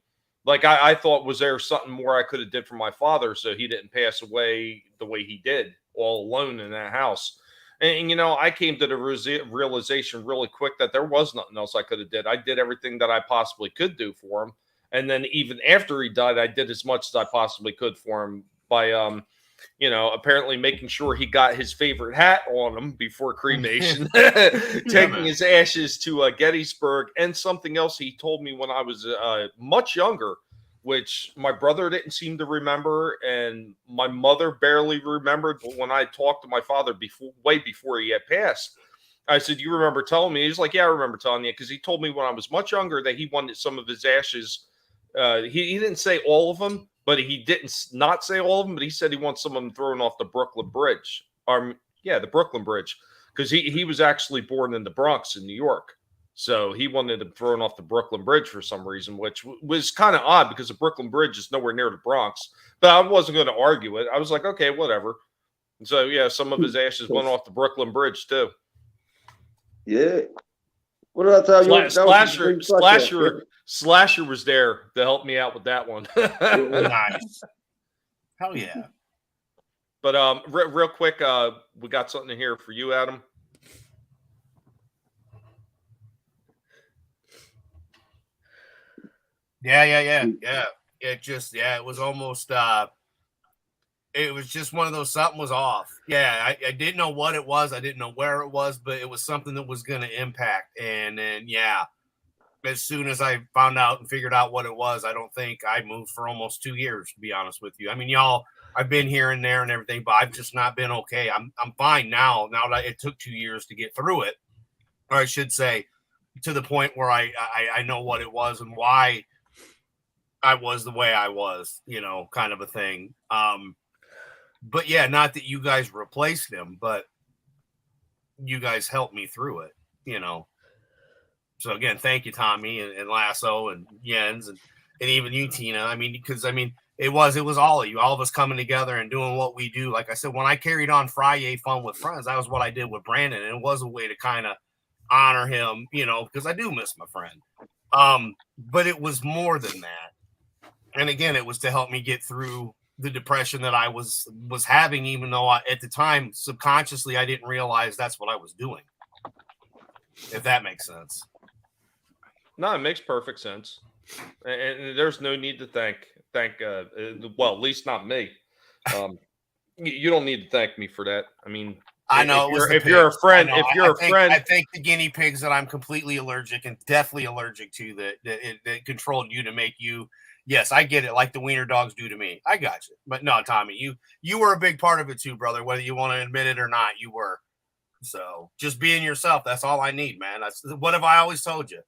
Like, I thought, was there something more I could have did for my father so he didn't pass away the way he did, all alone in that house? And you know, I came to the realization really quick that there was nothing else I could have did. I did everything that I possibly could do for him. And then even after he died, I did as much as I possibly could for him by, you know, apparently making sure he got his favorite hat on him before cremation, taking his ashes to Gettysburg, and something else he told me when I was much younger, which my brother didn't seem to remember, and my mother barely remembered. But when I talked to my father way before he had passed, I said, "You remember telling me?" He's like, "Yeah, I remember telling you," because he told me when I was much younger that he wanted some of his ashes. He didn't say all of them, but he didn't not say all of them. But he said he wants some of them thrown off the Brooklyn Bridge. The Brooklyn Bridge, because he was actually born in the Bronx in New York. So he wanted them thrown off the Brooklyn Bridge for some reason, which was kind of odd because the Brooklyn Bridge is nowhere near the Bronx. But I wasn't going to argue it. I was like, okay, whatever. And so, yeah, some of his ashes went off the Brooklyn Bridge, too. Yeah. What did I tell you? Slasher was there to help me out with that one. Nice. Hell yeah. But real quick, we got something in here for you, Adam. Yeah. It was almost it was just one of those, something was off. Yeah, I didn't know what it was. I didn't know where it was, but it was something that was going to impact. And then, yeah, as soon as I found out and figured out what it was, I don't think I moved for almost 2 years, to be honest with you. I mean, y'all, I've been here and there and everything, but I've just not been okay. I'm fine now that it took 2 years to get through it. Or I should say, to the point where I know what it was and why I was the way I was, you know, kind of a thing. But yeah, not that you guys replaced him, but you guys helped me through it, you know. So again, thank you, Tommy and Lasso and Jens and even you, Tina. I mean, because it was all of you, all of us coming together and doing what we do. Like I said, when I carried on Friday Fun with Friends, that was what I did with Brandon, and it was a way to kind of honor him, you know, because I do miss my friend. But it was more than that. And again, it was to help me get through the depression that I was having, even though at the time, subconsciously, I didn't realize that's what I was doing. If that makes sense. No, it makes perfect sense. And there's no need to thank, well, at least not me. You don't need to thank me for that. I mean, I know if you're a friend, I think the guinea pigs that I'm completely allergic and deathly allergic to that controlled you to make you. Yes, I get it. Like the wiener dogs do to me. I got you. But no, Tommy, you were a big part of it too, brother. Whether you want to admit it or not, you were. So just being yourself. That's all I need, man. What have I always told you?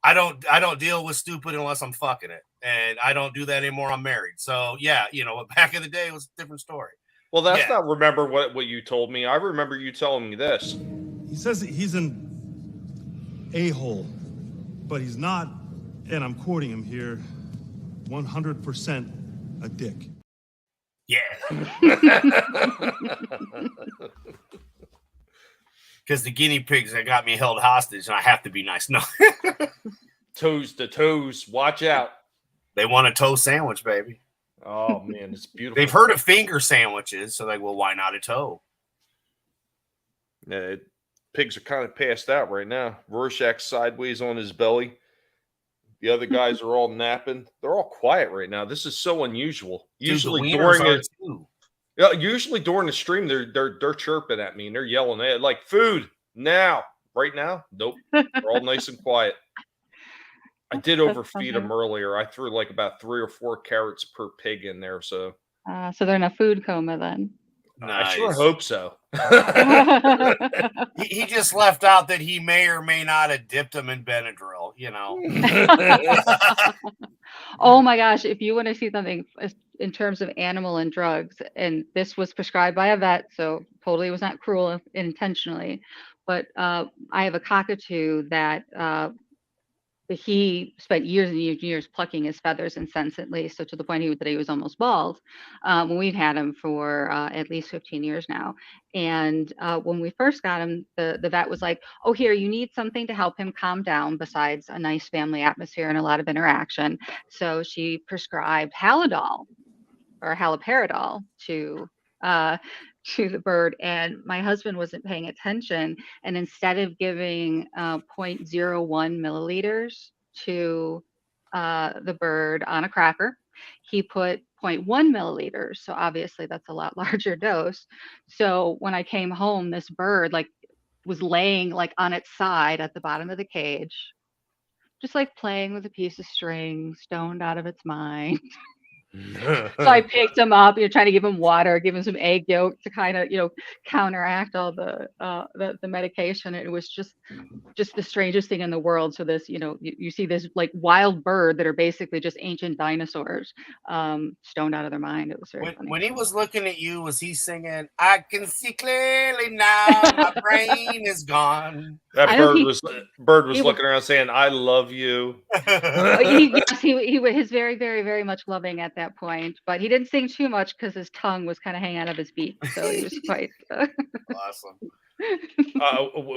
I don't deal with stupid unless I'm fucking it, and I don't do that anymore. I'm married. So yeah, you know, back in the day it was a different story. Well, that's not remember what you told me. I remember you telling me this. He says that he's an a-hole, but he's not, and I'm quoting him here, 100% a dick. Yeah. Because the guinea pigs that got me held hostage, and I have to be nice. No. Toes to toes. Watch out. They want a toe sandwich, baby. Oh, man, it's beautiful. They've heard of finger sandwiches, so like, well, why not a toe? Pigs are kind of passed out right now. Rorschach's sideways on his belly. The other guys are all napping. They're all quiet right now. This is so unusual. Usually during the stream, they're chirping at me and they're yelling at like food now. Right now, nope. They're all nice and quiet. I did overfeed them earlier. I threw like about 3 or 4 carrots per pig in there. So they're in a food coma then. Nice. I sure hope so. he just left out that he may or may not have dipped them in Benadryl, you know. Oh my gosh, if you want to see something in terms of animal and drugs, and this was prescribed by a vet, so totally was not cruel intentionally, but I have a cockatoo that he spent years and years and years plucking his feathers incessantly, so to the point that he was almost bald. When we've had him for at least 15 years now. And when we first got him, the vet was like, oh, here, you need something to help him calm down besides a nice family atmosphere and a lot of interaction. So she prescribed Halidol or haloperidol to the bird, and my husband wasn't paying attention, and instead of giving 0.01 milliliters to the bird on a cracker, he put 0.1 milliliters, so obviously that's a lot larger dose. So when I came home, this bird like was laying like on its side at the bottom of the cage, just like playing with a piece of string, stoned out of its mind. So I picked him up, trying to give him water, give him some egg yolk to kind of, counteract all the medication. It was just the strangest thing in the world. So this, you see this like wild bird that are basically just ancient dinosaurs, stoned out of their mind. It was very funny. When he was looking at you, was he singing, I can see clearly now, my brain is gone? That bird was looking around saying, I love you. He was very, very, very much loving at that point, but he didn't sing too much because his tongue was kind of hanging out of his beak. So he was quite awesome.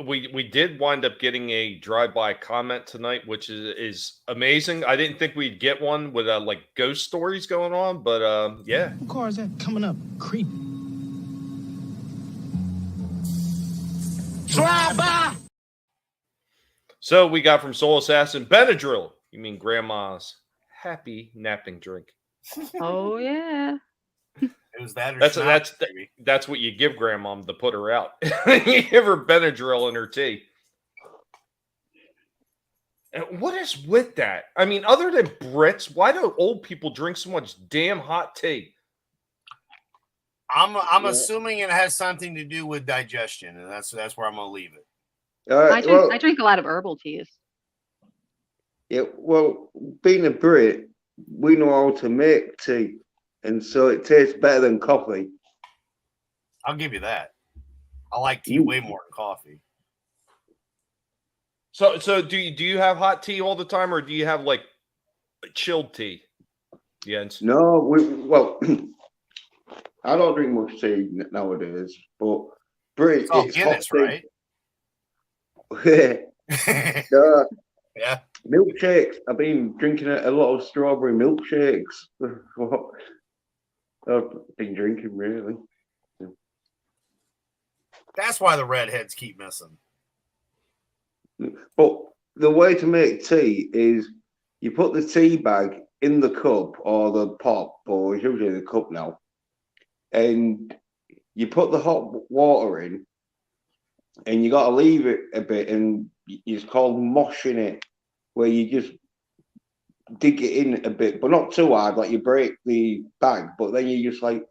We did wind up getting a drive-by comment tonight, which is amazing. I didn't think we'd get one with like ghost stories going on, but yeah. What car is that coming up? Creepy. Drive-by! So we got from Soul Assassin, Benadryl. You mean Grandma's happy napping drink? Oh yeah. It was that. Or that's what you give Grandma to put her out. You give her Benadryl in her tea. And what is with that? I mean, other than Brits, why do old people drink so much damn hot tea? I'm assuming it has something to do with digestion, and that's where I'm gonna leave it. I drink a lot of herbal teas. Yeah, well, being a Brit, we know how to make tea, and so it tastes better than coffee. I'll give you that. I like tea way more than coffee. So do you have hot tea all the time, or do you have like chilled tea? Jens? No, I don't drink much tea nowadays, but Brit, it's Guinness, hot right? Yeah. Milkshakes. I've been drinking a lot of strawberry milkshakes. I've been drinking really. That's why the redheads keep missing. But the way to make tea is you put the tea bag in the cup or the pot, or it's usually the cup now, and you put the hot water in, and you got to leave it a bit, and it's called moshing it, where you just dig it in a bit, but not too hard, like you break the bag, but then you just like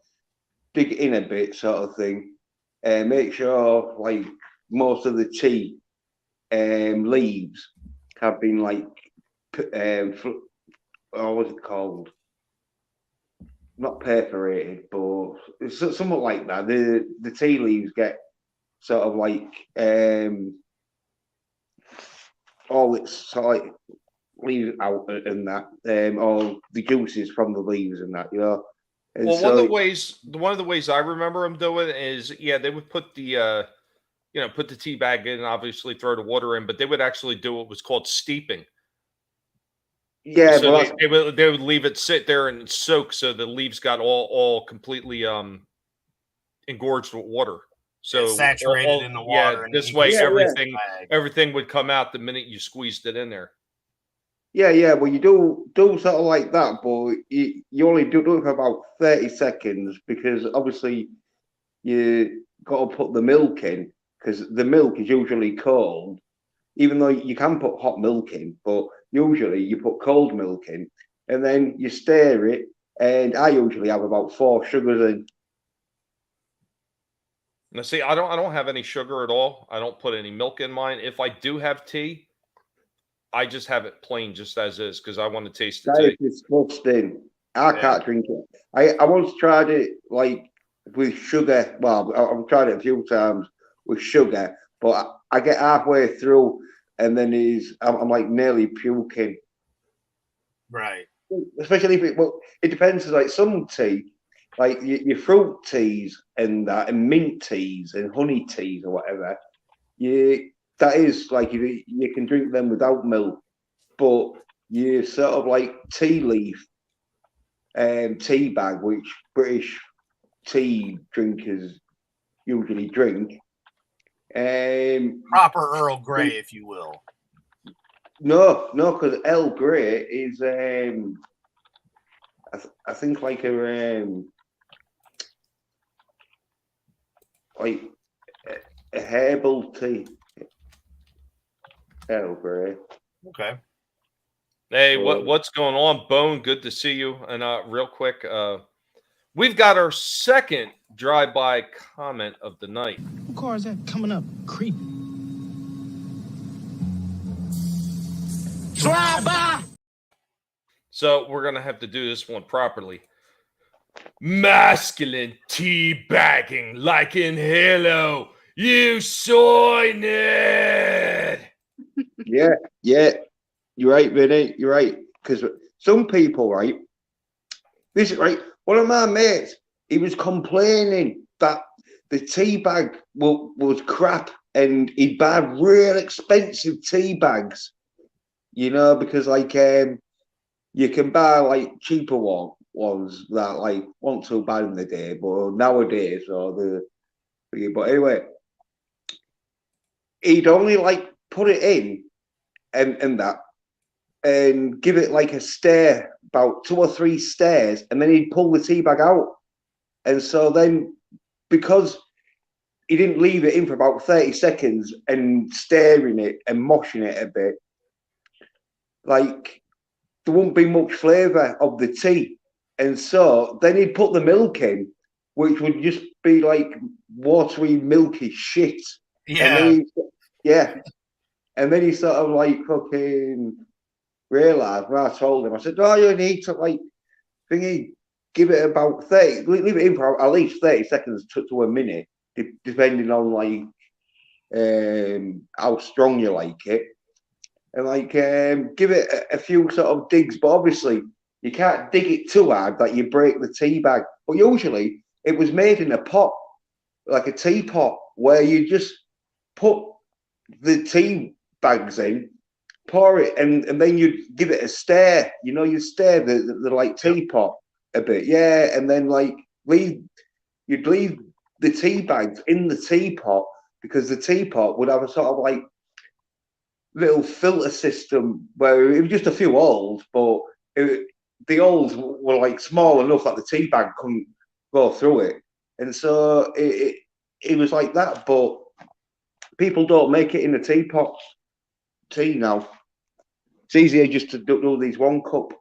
dig it in a bit, sort of thing, and make sure like most of the tea leaves have been like what's it called? Not perforated, but it's somewhat like that. The tea leaves get sort of like all its sort of leaves out and that, all the juices from the leaves and that, And Well, so, one of the ways I remember them doing is, yeah, they would put the put the tea bag in, obviously throw the water in, but they would actually do what was called steeping. yeah, So but they would leave it sit there and soak, so the leaves got all completely engorged with water. So It's saturated in the water. And this you way can- everything would come out the minute you squeezed it in there. yeah, well, you do sort of like that, but you only do it for about 30 seconds because obviously you got to put the milk in because the milk is usually cold, even though you can put hot milk in, but usually you put cold milk in and then you stir it. And I usually have about 4 sugars in. Now, see, I don't have any sugar at all. I don't put any milk in mine. If I do have tea, I just have it plain, just as is, because I want to taste the That tea. is disgusting. I can't drink it. I once tried it like with sugar. Well, I've tried it a few times with sugar, but I get halfway through and then I'm like nearly puking. Right. Especially if it depends. Like some tea, like your fruit teas and that, and mint teas and honey teas or whatever. That is like you can drink them without milk, but you sort of like tea leaf tea bag, which British tea drinkers usually drink. Proper Earl Grey, if you will. No, because Earl Grey is I think like a herbal tea. Earl Grey. Okay. Hey, what's going on, Bone? Good to see you. And real quick, we've got our second drive-by comment of the night. What car is that coming up? Creep. Drive-by! So we're gonna have to do this one properly. Masculine teabagging like in Halo. You soy nerd. Yeah. You're right, Vinny. You're right. Because some people, right? This is right. One of my mates, he was complaining that the tea bag was crap, and he'd buy real expensive tea bags. Because like you can buy like cheaper ones that like weren't too bad in the day, but nowadays but anyway, he'd only like put it in and that and give it like a stir, about 2 or 3 stirs, and then he'd pull the tea bag out. And so then, because he didn't leave it in for about 30 seconds and stirring it and moshing it a bit, like there wouldn't be much flavour of the tea. And so then he'd put the milk in, which would just be like watery, milky shit. Yeah. And then he sort of like fucking realised when I told him, I said, "Oh, you need to like give it about 30, leave it in for at least 30 seconds to a minute, depending on like how strong you like it. And like give it a few sort of digs, but obviously you can't dig it too hard that you break the tea bag. But usually it was made in a pot, like a teapot, where you just put the tea bags in, pour it, and then you give it a stir. You stir the like teapot a bit, and then like you'd leave the tea bags in the teapot, because the teapot would have a sort of like little filter system where it was just a few holes, but the holes were like small enough that the tea bag couldn't go through it, and so it was like that. But people don't make it in a teapot tea now. It's easier just to do these 1 cup,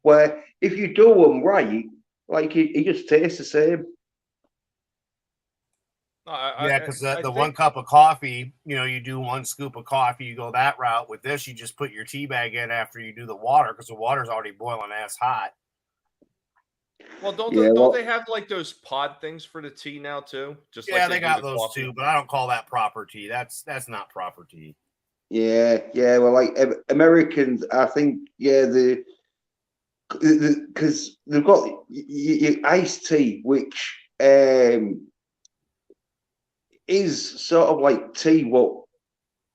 where if you do them right, like it just tastes the same. Because the 1 cup of coffee, you do 1 scoop of coffee, you go that route. With this, you just put your tea bag in after you do the water, because the water's already boiling ass hot. Well, don't they have like those pod things for the tea now too? Just yeah, like they got those coffee too, but I don't call that proper tea. That's not proper tea. Yeah. Well, like Americans, I think, the because they've got your iced tea, which is sort of like tea what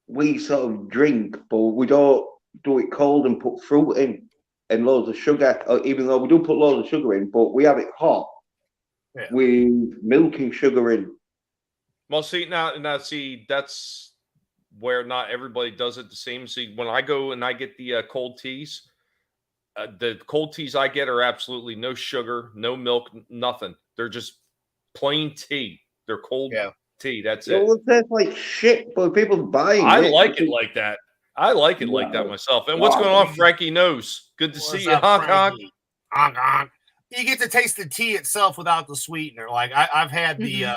we sort of drink, but we don't do it cold and put fruit in and loads of sugar, even though we do put loads of sugar in, but we have it hot with milk and sugar in. Well, see, now, see, that's where not everybody does it the same. See, when I go and I get the cold teas I get are absolutely no sugar, no milk, nothing. They're just plain tea. They're cold tea. That's it. Well, it tastes like shit, but people buying it. I like it like that. I like it like that myself. And what's going on, Frankie Nose? Good to see you. Honk, honk. Honk, honk. You get to taste the tea itself without the sweetener. Like I've had the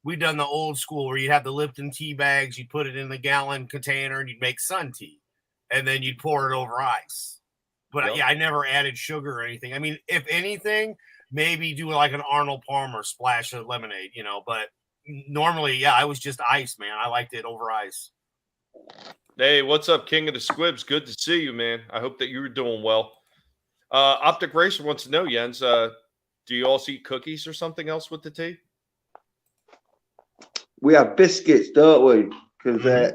we've done the old school where you'd have the Lipton tea bags, you put it in the gallon container and you'd make sun tea. And then you'd pour it over ice. But I never added sugar or anything. I mean, if anything, maybe do like an Arnold Palmer splash of lemonade, but normally, I was just ice, man. I liked it over ice. Hey, what's up, King of the Squibs? Good to see you, man. I hope that you were doing well. Optic Racer wants to know, Jens, do you also eat cookies or something else with the tea? We have biscuits, don't we? Because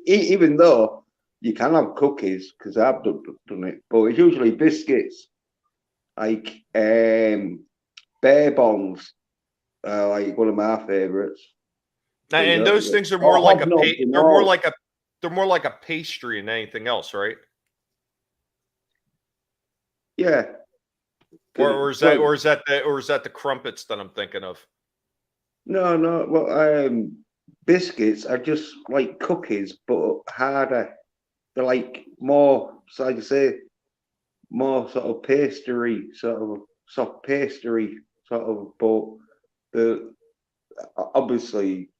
even though you can have cookies, because I've done it, but it's usually biscuits, like bear bonds, like one of my favorites. And those things are more like they're more like a pastry than anything else, right? Yeah. Or is that the crumpets that I'm thinking of? No. Well, biscuits are just like cookies, but harder. They're like more, so I say, more sort of pastry, sort of soft pastry, sort of. But obviously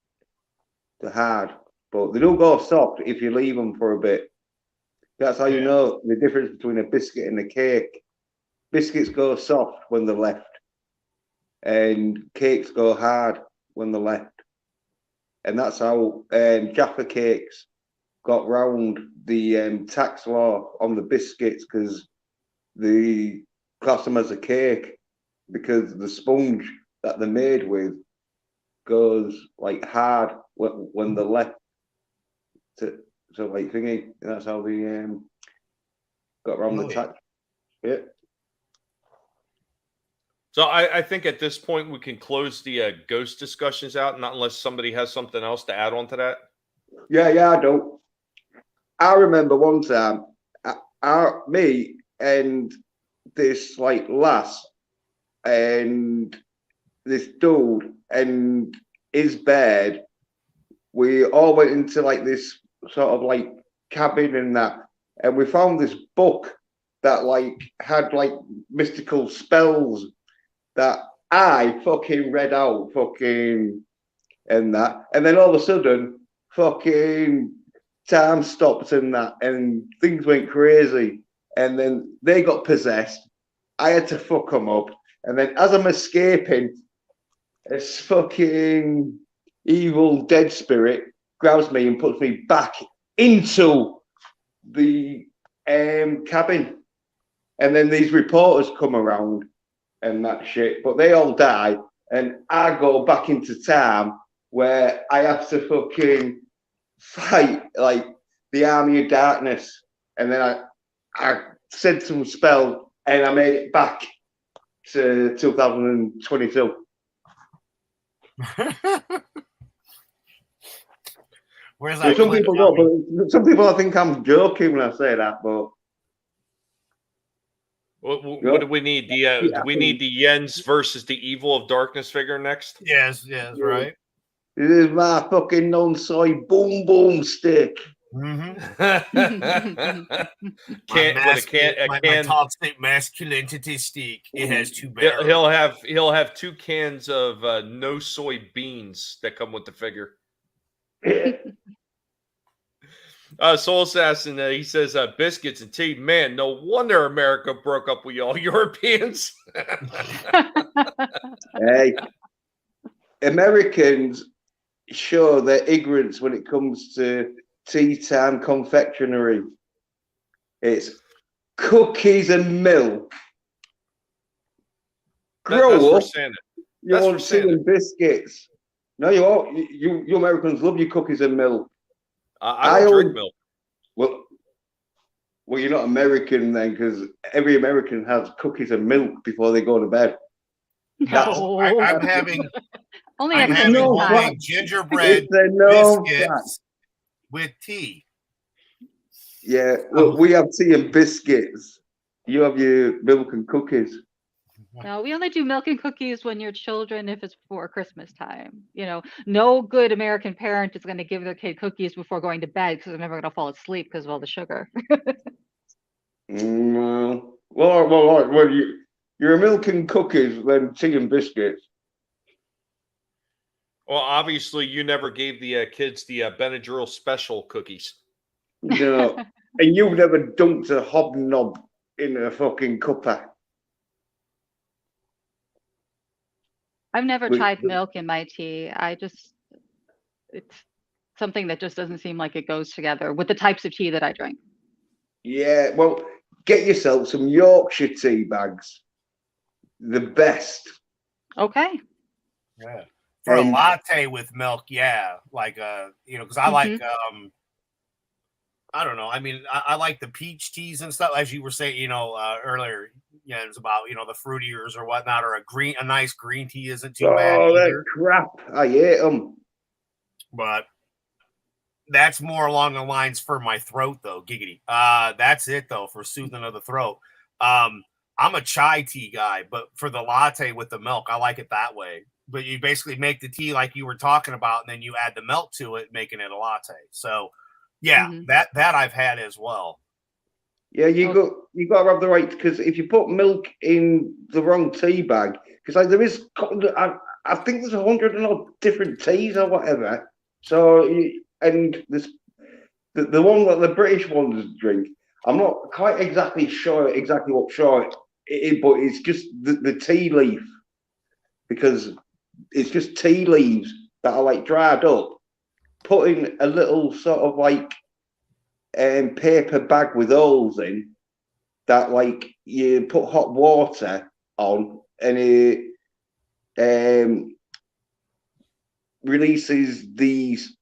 they're hard, but they do go soft if you leave them for a bit. That's how you know the difference between a biscuit and a cake. Biscuits go soft when they're left, and cakes go hard when they're left. And that's how Jaffa cakes got round the tax law on the biscuits, because they class them as a cake because the sponge that they're made with goes like hard when they're left. So like thingy, that's how they got around the tax. Yeah. So I think at this point we can close the ghost discussions out, not unless somebody has something else to add on to that. Yeah, I don't. I remember one time, me and this like lass and this dude and his bed, we all went into like this sort of like cabin and that, and we found this book that like had like mystical spells that I fucking read out and that, and then all of a sudden fucking time stopped and that, and things went crazy, and then they got possessed. I had to fuck them up, and then as I'm escaping, this fucking evil dead spirit grabs me and puts me back into the cabin, and then these reporters come around and that shit, but they all die, and I go back into time where I have to fucking fight like the army of darkness, and then I said some spell and I made it back to 2022. Where's that? Some people don't, but some people I think I'm joking when I say that, but what do we need? Do we need the Jens versus the evil of darkness figure next? Yes, right. This is my fucking non-soy boom boom stick. My toxic masculinity stick. It has two barrels. He'll have 2 cans of no soy beans that come with the figure. Soul Assassin, he says biscuits and tea. Man, no wonder America broke up with y'all Europeans. Hey, Americans show their ignorance when it comes to tea time confectionery. It's cookies and milk Grow That's for up. Santa. You That's want for Santa. tea and biscuits. No, you won't. You Americans love your cookies and milk. I don't drink milk. Well, you're not American then, because every American has cookies and milk before they go to bed. No, I'm having only I'm at having Christmas homemade time. gingerbread It's a no biscuits with tea. Yeah, look, we have tea and biscuits. You have your milk and cookies. No, we only do milk and cookies when your children, if it's before Christmas time. You know, no good American parent is going to give their kid cookies before going to bed because they're never going to fall asleep because of all the sugar. Well, you're a milk and cookies, then tea and biscuits. Well, obviously, you never gave the kids the Benadryl special cookies. No, and you never dunked a hobnob in a fucking cuppa. I've never tried milk in my tea. It's something that just doesn't seem like it goes together with the types of tea that I drink. Yeah, well, get yourself some Yorkshire tea bags. The best. Okay. Yeah. For a latte with milk, yeah. Like because I like I don't know. I mean, I like the peach teas and stuff, as you were saying, earlier. Yeah, it's about the fruitiers or whatnot, or a nice green tea isn't too bad. Oh, that crap! I hate them. But that's more along the lines for my throat, though. Giggity. That's it though for soothing of the throat. I'm a chai tea guy, but for the latte with the milk, I like it that way. But you basically make the tea like you were talking about, and then you add the milk to it, making it a latte. So. Yeah, that I've had as well. Yeah, you got to have the right, because if you put milk in the wrong tea bag, because like there is, I think there's 100 and odd different teas or whatever. So and this the one that the British ones drink, I'm not quite exactly sure what sort it is, but it's just the tea leaf, because it's just tea leaves that are like dried up. Put in a little sort of like paper bag with holes in that, like you put hot water on, and it releases these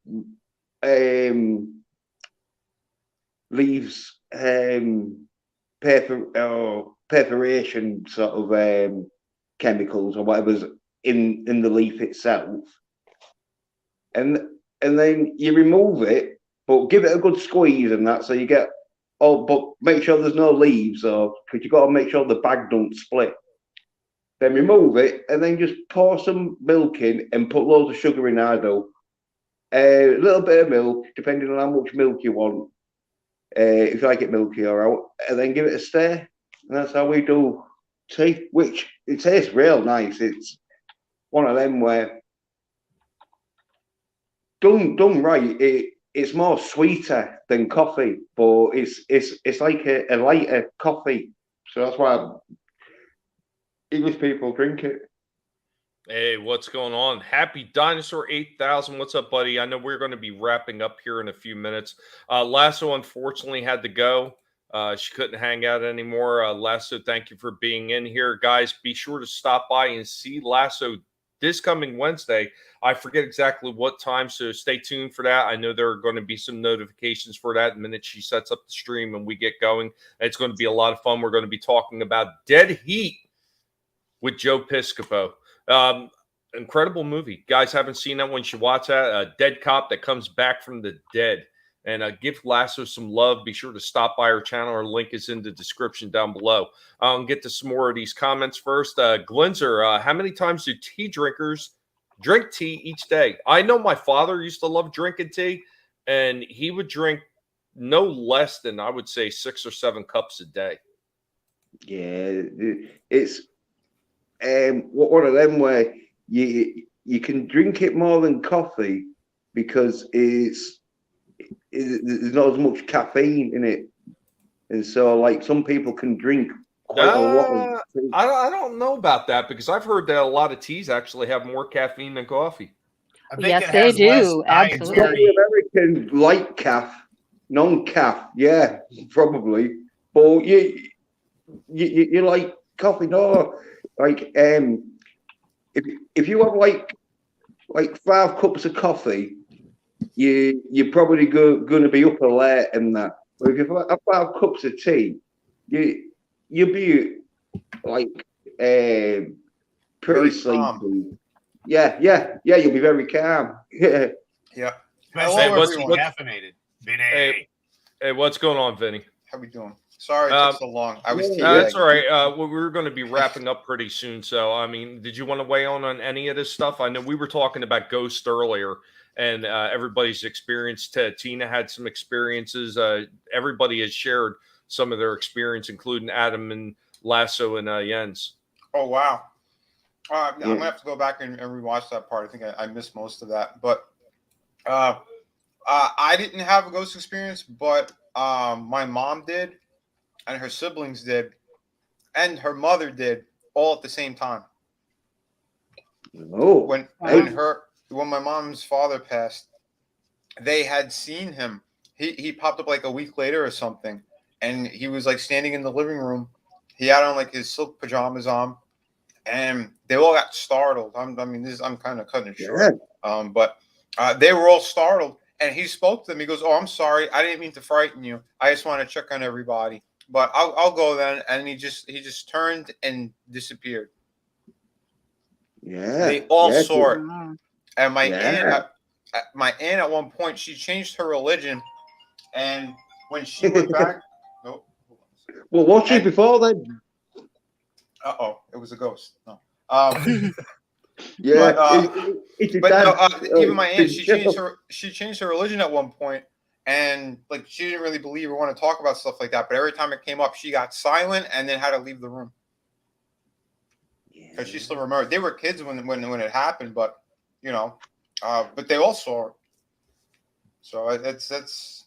leaves perforation sort of chemicals or whatever's in the leaf itself, and then you remove it, but give it a good squeeze and that, so you get, but make sure there's no leaves, or because you got to make sure the bag don't split. Then remove it, and then just pour some milk in and put loads of sugar in. I do a little bit of milk, depending on how much milk you want. If you like it milky or out, and then give it a stir, and that's how we do tea. Which it tastes real nice. It's one of them where, done right, it's more sweeter than coffee, but it's like a lighter coffee. So that's why English people drink it. Hey, what's going on? Happy Dinosaur 8000. What's up, buddy? I know we're going to be wrapping up here in a few minutes. Lasso unfortunately had to go. She couldn't hang out anymore. Lasso, thank you for being in here. Guys, be sure to stop by and see Lasso this coming Wednesday. I forget exactly what time, so stay tuned for that. I know there are going to be some notifications for that the minute she sets up the stream and we get going. It's going to be a lot of fun. We're going to be talking about Dead Heat with Joe Piscopo. Incredible movie. Guys haven't seen that one, you should watch that. A dead cop that comes back from the dead. And give Lasso some love. Be sure to stop by our channel. Our link is in the description down below. I'll get to some more of these comments first. Glenzer, how many times do tea drinkers drink tea each day? I know my father used to love drinking tea, and he would drink no less than, I would say, 6 or 7 cups a day. Yeah, it's one of them where you can drink it more than coffee because there's not as much caffeine in it, and so like some people can drink quite a lot of tea. I don't know about that, because I've heard that a lot of teas actually have more caffeine than coffee. Yes, they do. Absolutely. American light calf, non-calf, probably. But you like coffee? No, like if you have like 5 cups of coffee, you're probably going to be up late and that. But if you have 5 cups of tea, you'll be like pretty Very sleepy. calm. Yeah, you'll be very calm. Yeah. Yeah. Especially Hello, what's everyone. caffeinated. Vinny. Hey, what's going on, Vinny? How we doing? Sorry it took so long. I was that's all right. Well, we're going to be wrapping up pretty soon. So, I mean, did you want to weigh on any of this stuff? I know we were talking about Ghost earlier and everybody's experience. Tina had some experiences. Everybody has shared some of their experience, including Adam and Lasso and Jens. Oh, wow. I'm going to have to go back and rewatch that part. I think I missed most of that. But I didn't have a ghost experience, but my mom did. And her siblings did, and her mother did, all at the same time. Oh, when my mom's father passed, they had seen him. He popped up like a week later or something, and he was like standing in the living room. He had on like his silk pajamas on, and they all got startled. I'm kind of cutting it short, but they were all startled, and he spoke to them. He goes, "Oh, I'm sorry, I didn't mean to frighten you. I just want to check on everybody." But I'll go then, and he just turned and disappeared. Yeah, they all saw it, and my aunt at one point she changed her religion, and when she went back, nope. Well, what's she before then? It was a ghost. No. Yeah, even my aunt, she changed her religion at one point. And like she didn't really believe or want to talk about stuff like that, but every time it came up, she got silent and then had to leave the room because she still remembered. They were kids when it happened, but but they all saw it. So that's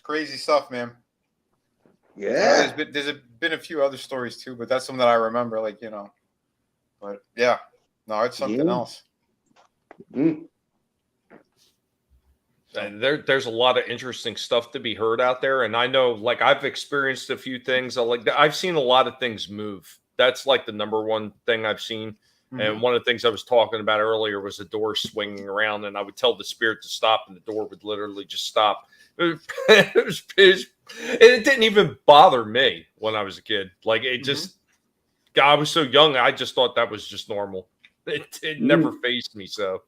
crazy stuff, man. Yeah, there's been a few other stories too, but that's something that I remember. But yeah, no, it's something else. Mm. There's a lot of interesting stuff to be heard out there, and I know, like, I've experienced a few things. I've seen a lot of things move. That's like the number one thing I've seen. Mm-hmm. And one of the things I was talking about earlier was the door swinging around, and I would tell the spirit to stop, and the door would literally just stop. It didn't even bother me when I was a kid. Like, it just, I was so young, I just thought that was just normal. It never fazed me. So.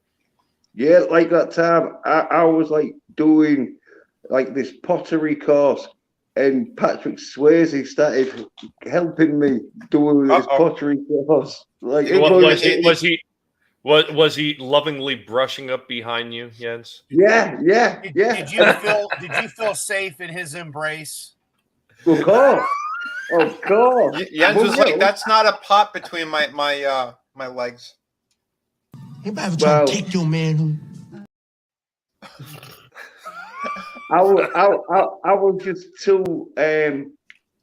Yeah, like that time I was like doing like this pottery course, and Patrick Swayze started helping me doing this pottery course. Like, was he lovingly brushing up behind you, Jens? Yeah. Did you feel safe in his embrace? Of course. Jens was like, "That's not a pot between my legs." Anybody trying to take your man home? I was just too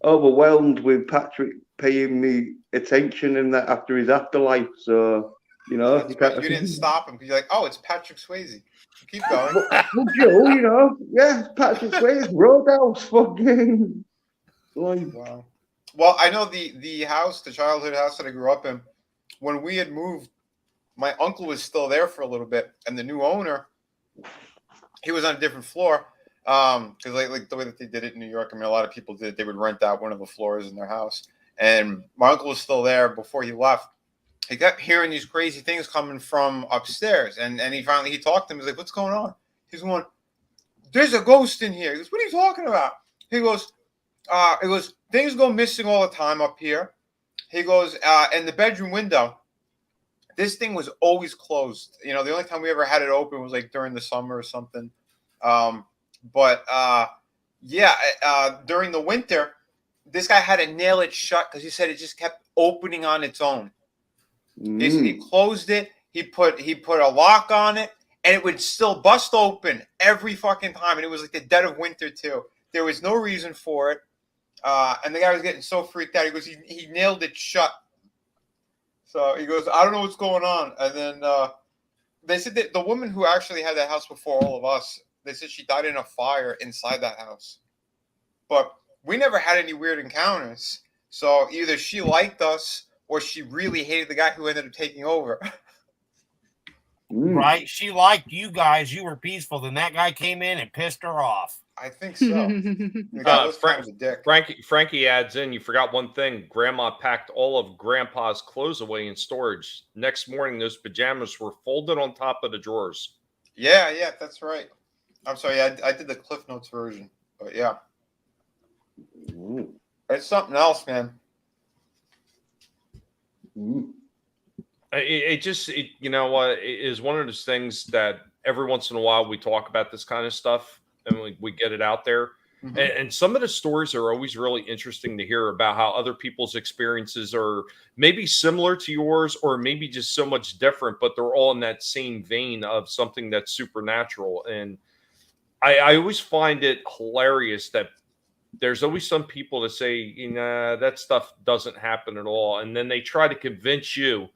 overwhelmed with Patrick paying me attention and that after his afterlife. So you didn't stop him because you're like, "Oh, it's Patrick Swayze." Keep going. Well, Joe, yeah, Patrick Swayze, Roadhouse, fucking. Wow. Well, I know the childhood house that I grew up in. When we had moved, my uncle was still there for a little bit, and the new owner, he was on a different floor. Because like the way that they did it in New York, I mean, a lot of people did. They would rent out one of the floors in their house, and my uncle was still there before he left. He kept hearing these crazy things coming from upstairs, and he finally talked to him. He's like, "What's going on?" He's going, "There's a ghost in here." He goes, "What are you talking about?" He goes, "Things go missing all the time up here." He goes, "And the bedroom window. This thing was always closed. The only time we ever had it open was like during the summer or something. During the winter, this guy had to nail it shut because he said it just kept opening on its own. He closed it. He put a lock on it, and it would still bust open every fucking time. And it was like the dead of winter too. There was no reason for it. And the guy was getting so freaked out. He goes, he nailed it shut. So he goes, "I don't know what's going on." And then they said that the woman who actually had that house before all of us, they said she died in a fire inside that house. But we never had any weird encounters. So either she liked us or she really hated the guy who ended up taking over. Right? She liked you guys. You were peaceful. Then that guy came in and pissed her off. I think so. The guy was kind of a dick. Frankie adds in, you forgot one thing. Grandma packed all of Grandpa's clothes away in storage. Next morning, those pajamas were folded on top of the drawers. Yeah, that's right. I'm sorry, I did the Cliff Notes version, but yeah. It's something else, man. It just you know what, it is one of those things that every once in a while we talk about this kind of stuff and we get it out there. And some of the stories are always really interesting to hear about how other people's experiences are maybe similar to yours or maybe just so much different, but they're all in that same vein of something that's supernatural. And I always find it hilarious that there's always some people that say, you know, that stuff doesn't happen at all. And then they try to convince you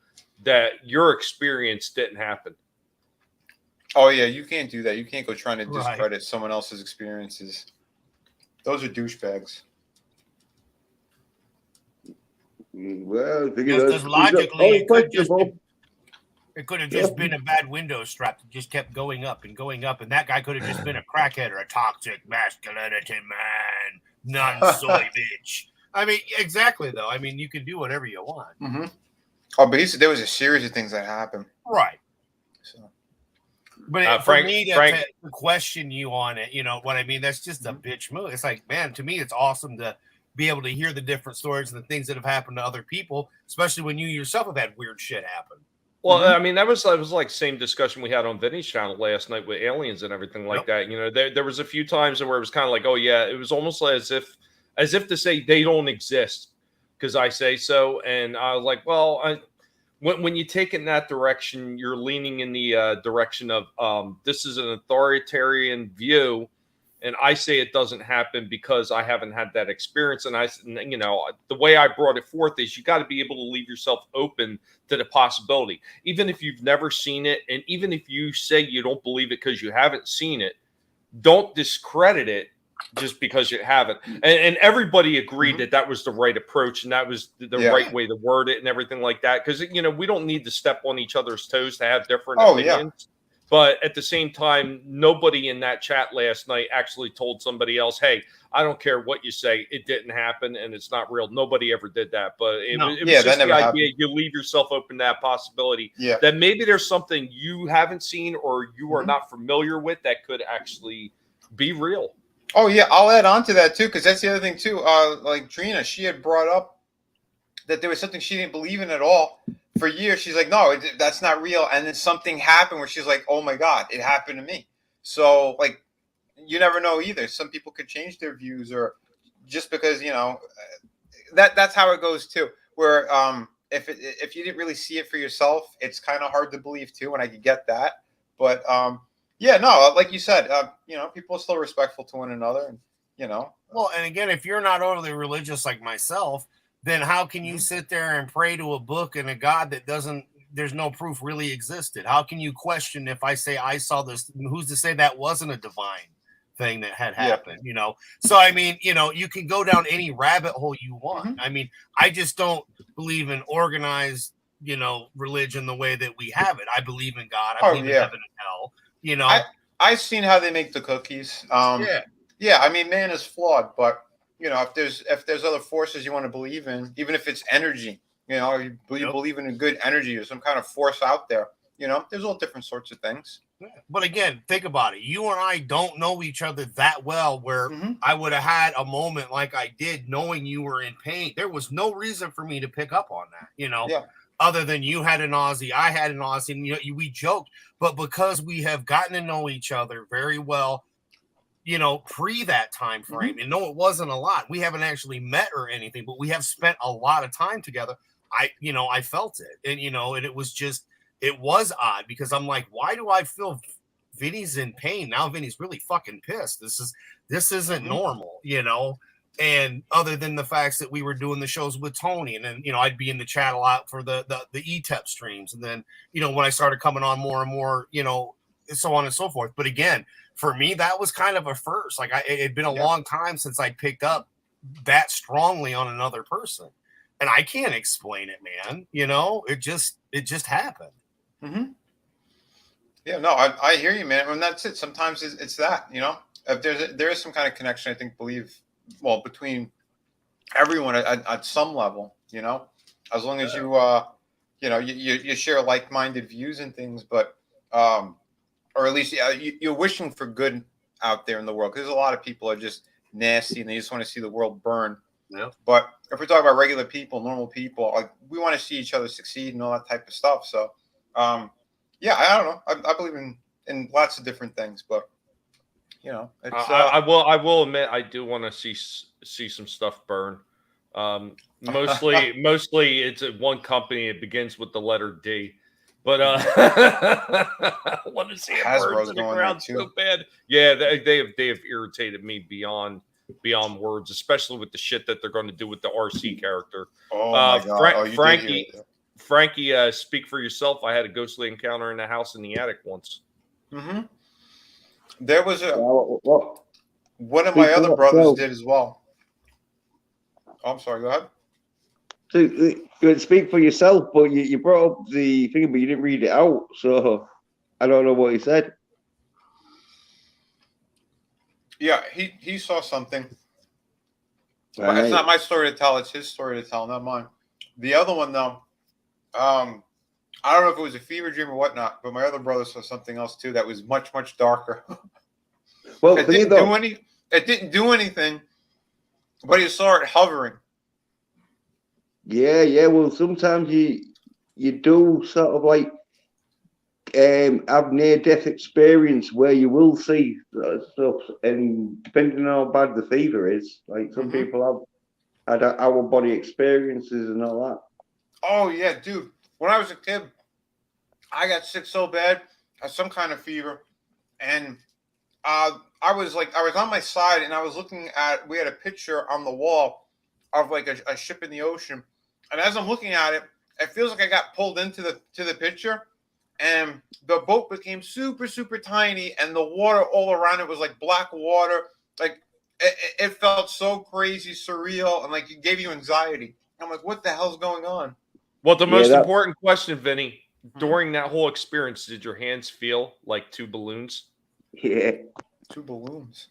that your experience didn't happen. Oh, yeah, you can't do that. You can't go trying to discredit someone else's experiences. Those are douchebags. Well, because logically, it could have just been a bad window strap that just kept going up, and that guy could have just been a crackhead or a toxic masculinity man, non-soy bitch. I mean, exactly, though. I mean, you can do whatever you want. Oh, but there was a series of things that happened. Right. So. But for me to question you on it, you know what I mean? That's just a bitch move. It's like, man, to me, it's awesome to be able to hear the different stories and the things that have happened to other people, especially when you yourself have had weird shit happen. Well, I mean, that was like same discussion we had on Vinny's channel last night with aliens and everything like that. You know, there was a few times where it was kind of like, oh yeah, it was almost as if to say they don't exist because I say so. And I was like, well, when you take it in that direction, you're leaning in the direction of this is an authoritarian view, and I say it doesn't happen because I haven't had that experience. And you know, the way I brought it forth is you got to be able to leave yourself open to the possibility, even if you've never seen it, and even if you say you don't believe it because you haven't seen it, don't discredit it just because you haven't. And everybody agreed that was the right approach and that was the right way to word it and everything like that. Because, you know, we don't need to step on each other's toes to have different opinions. But at the same time, nobody in that chat last night actually told somebody else, hey, I don't care what you say, it didn't happen and it's not real. Nobody ever did that. But it was just the idea you leave yourself open to that possibility that maybe there's something you haven't seen or you are not familiar with that could actually be real. Oh, yeah, I'll add on to that, too, because that's the other thing, too. Like Trina, she had brought up that there was something she didn't believe in at all. For years, she's like, no, that's not real. And then something happened where she's like, oh, my God, it happened to me. So, like, you never know either. Some people could change their views or just because, you know, that's how it goes, too, where if you didn't really see it for yourself, it's kind of hard to believe, too, and I could get that. But, yeah, no, like you said, you know, people are still respectful to one another, and, you know. Well, and again, if you're not overly religious like myself, then how can you sit there and pray to a book and a God that there's no proof really existed? How can you question if I say I saw this? Who's to say that wasn't a divine thing that had happened, you know? So, I mean, you know, you can go down any rabbit hole you want. I mean, I just don't believe in organized, you know, religion the way that we have it. I believe in God. I believe in heaven and hell. You know, I've seen how they make the cookies. Yeah. I mean, man is flawed, but you know, if there's other forces you want to believe in, even if it's energy, you know, you believe in a good energy or some kind of force out there, you know, there's all different sorts of things. But again, think about it. You and I don't know each other that well where I would have had a moment like I did knowing you were in pain. There was no reason for me to pick up on that, you know. Other than you had an Aussie, I had an Aussie, and you know, we joked, but because we have gotten to know each other very well, you know, pre that time frame, and no, it wasn't a lot. We haven't actually met or anything, but we have spent a lot of time together. I felt it, and you know, and it was odd because I'm like, why do I feel Vinny's in pain now? Vinny's really fucking pissed. This isn't normal, you know. And other than the facts that we were doing the shows with Tony, and then, you know, I'd be in the chat a lot for the ETEP streams. And then, you know, when I started coming on more and more, you know, so on and so forth. But again, for me, that was kind of a first. Like it had been a long time since I picked up that strongly on another person. and I can't explain it, man. You know, it just happened. Mm-hmm. Yeah, no, I hear you, man. And that's it. Sometimes it's that, you know, if there is some kind of connection, I think, between everyone at some level, you know, as long as you you share like-minded views and things, but or at least you're wishing for good out there in the world, because a lot of people are just nasty and they just want to see the world burn. Yeah. But if we're talking about regular people, normal people, like, we want to see each other succeed and all that type of stuff. So, yeah, I don't know. I believe in lots of different things, but you know, it's, I will admit I do want to see some stuff burn. Mostly it's at one company. It begins with the letter D, but I want to see it burn to the ground so bad. Yeah, they have irritated me beyond words, especially with the shit that they're going to do with the RC character. Oh my God, Frankie, speak for yourself. I had a ghostly encounter in the house in the attic once. Mm-hmm. There was one of my other brothers did as well. Oh, I'm sorry. Go ahead. So you speak for yourself, but you brought up the thing, but you didn't read it out. So I don't know what he said. Yeah, he saw something. Right. But it's not my story to tell. It's his story to tell, not mine. The other one, though, I don't know if it was a fever dream or whatnot, but my other brother saw something else too that was much, much darker. Well, it didn't do anything, but he saw it hovering. Yeah. Well, sometimes you do sort of like have near-death experience where you will see stuff, and depending on how bad the fever is, like some people have had out-of-body experiences and all that. Oh yeah, dude. When I was a kid, I got sick so bad, had some kind of fever, and I was on my side, and I was looking at. We had a picture on the wall of like a ship in the ocean, and as I'm looking at it, it feels like I got pulled into the picture, and the boat became super, super tiny, and the water all around it was like black water. Like it felt so crazy, surreal, and like it gave you anxiety. I'm like, what the hell's going on? Well, the most important question, Vinny, during that whole experience, did your hands feel like two balloons? Yeah. Two balloons?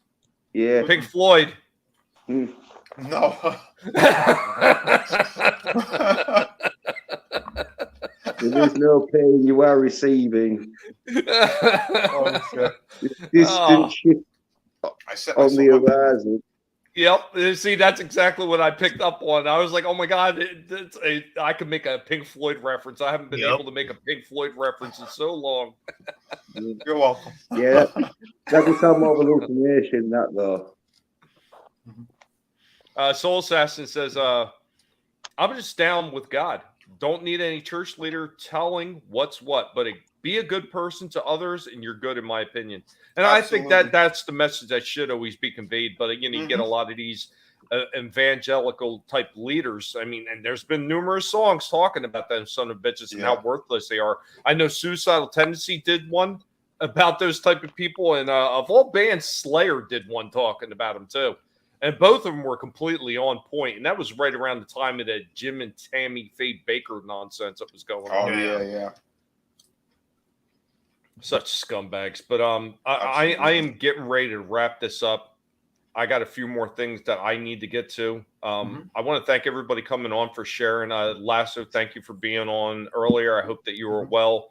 Yeah. Pink Floyd. No. There is no pain you are receiving. Oh, shit. Distant shift on the horizon. Yep. See, that's exactly what I picked up on. I was like, oh my God, I could make a Pink Floyd reference. I haven't been able to make a Pink Floyd reference in so long. You're welcome. Yeah, that was some more hallucination, that though. Soul Assassin says, I'm just down with God. Don't need any church leader telling what's what, but be a good person to others, and you're good, in my opinion. And Absolutely. I think that's the message that should always be conveyed. But you get a lot of these evangelical type leaders. I mean, and there's been numerous songs talking about them son of bitches and how worthless they are. I know Suicidal Tendency did one about those type of people, and of all bands, Slayer did one talking about them too. And both of them were completely on point. And that was right around the time of the Jim and Tammy Faye Baker nonsense that was going on. Oh, yeah. Such scumbags. But I am getting ready to wrap this up. I got a few more things that I need to get to. I want to thank everybody coming on for sharing. Lasso, thank you for being on earlier. I hope that you were well.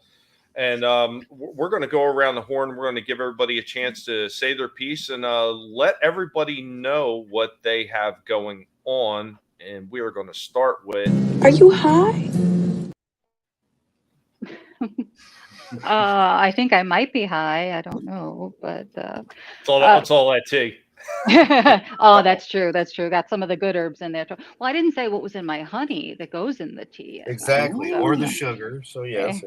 And we're going to go around the horn. We're going to give everybody a chance to say their piece and let everybody know what they have going on. And we are going to start with... Are you high? I think I might be high. I don't know, but... It's all that tea. Oh, that's true. That's true. Got some of the good herbs in there. Well, I didn't say what was in my honey that goes in the tea. Exactly. Or the sugar. So, yes.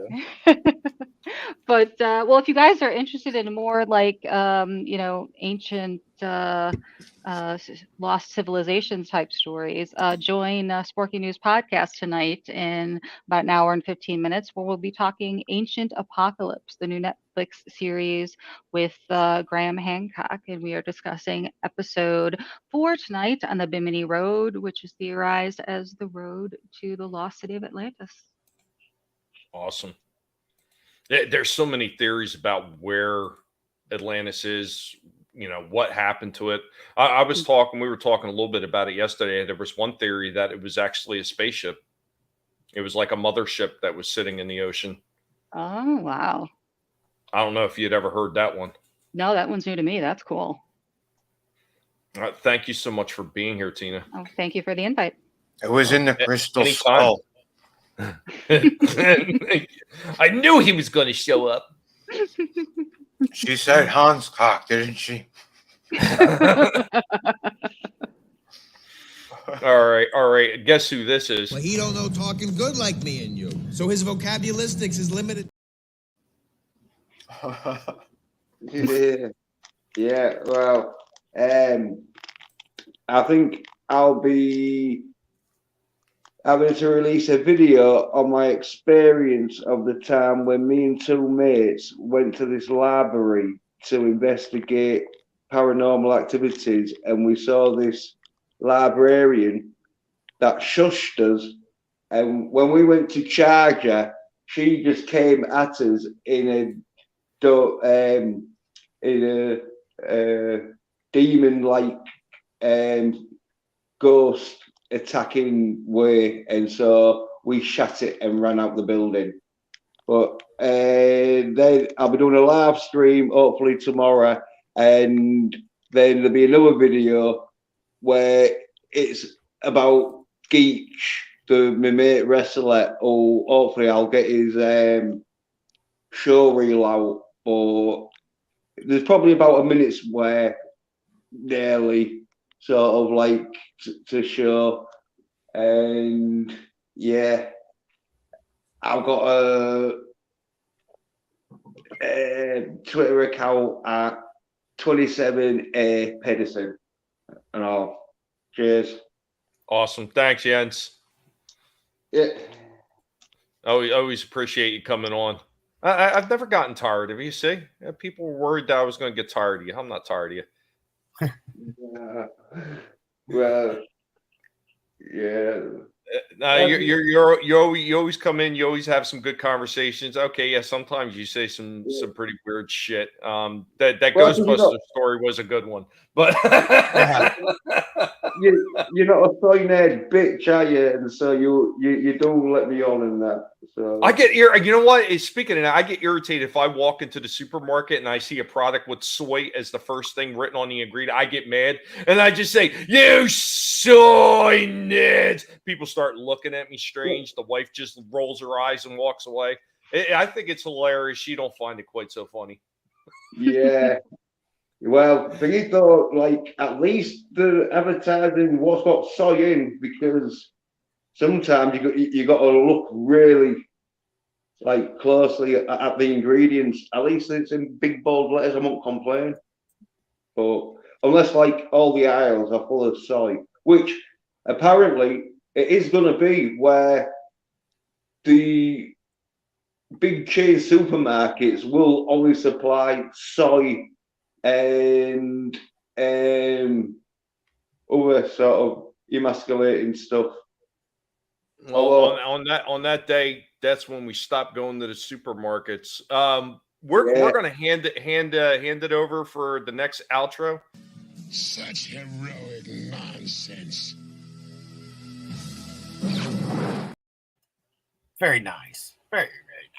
But well, if you guys are interested in more like ancient lost civilizations type stories, join Sporky News podcast tonight in about an hour and 15 minutes, where we'll be talking Ancient Apocalypse, the new Netflix series with Graham Hancock, and we are discussing episode 4 tonight on the Bimini Road, which is theorized as the road to the lost city of Atlantis. Awesome. There's so many theories about where Atlantis is, what happened to it. We were talking a little bit about it yesterday. There was one theory that it was actually a spaceship. It was like a mothership that was sitting in the ocean. Oh, wow. I don't know if you'd ever heard that one. No, that one's new to me. That's cool. Thank you so much for being here, Tina. Oh, thank you for the invite. It was in the crystal Anytime. skull. I knew he was going to show up. She said Hans cock, didn't she? All right. Guess who this is? Well, he don't know talking good like me and you, so his vocabularistics is limited. Yeah. Well, I think I'll be having to release a video on my experience of the time when me and two mates went to this library to investigate paranormal activities, and we saw this librarian that shushed us, and when we went to charge her, she just came at us in a demon-like ghost attacking way, and so we shut it and ran out the building. But then I'll be doing a live stream hopefully tomorrow, and then there'll be another video where it's about Geach, my mate wrestler, or hopefully I'll get his show reel out. But there's probably about a minute's where nearly sort of like to show, and yeah, I've got a Twitter account at 27A Pedersen and all. Cheers. Awesome. Thanks, Jens. Yeah. Always appreciate you coming on. I've never gotten tired of you. See, people were worried that I was going to get tired of you. I'm not tired of you. Well, yeah. You always come in. You always have some good conversations. Okay, yeah. Sometimes you say some pretty weird shit. That Ghostbusters story was a good one, but you're not a fine-head bitch, are you? And so you don't let me on in that. So I get you know what? Speaking of that, I get irritated if I walk into the supermarket and I see a product with soy as the first thing written on the ingredient. I get mad and I just say, "You soy nerds." People start looking at me strange. The wife just rolls her eyes and walks away. I think it's hilarious. She don't find it quite so funny. Yeah. Well, thing is though, like at least the advertising what's got soy in, because sometimes you got to look really like closely at the ingredients. At least it's in big bold letters. I won't complain. But unless like all the aisles are full of soy, which apparently it is going to be, where the big chain supermarkets will only supply soy and other sort of emasculating stuff. Well, on that day, that's when we stopped going to the supermarkets. We're gonna hand it over for the next outro. Such heroic nonsense. Very nice. Very, very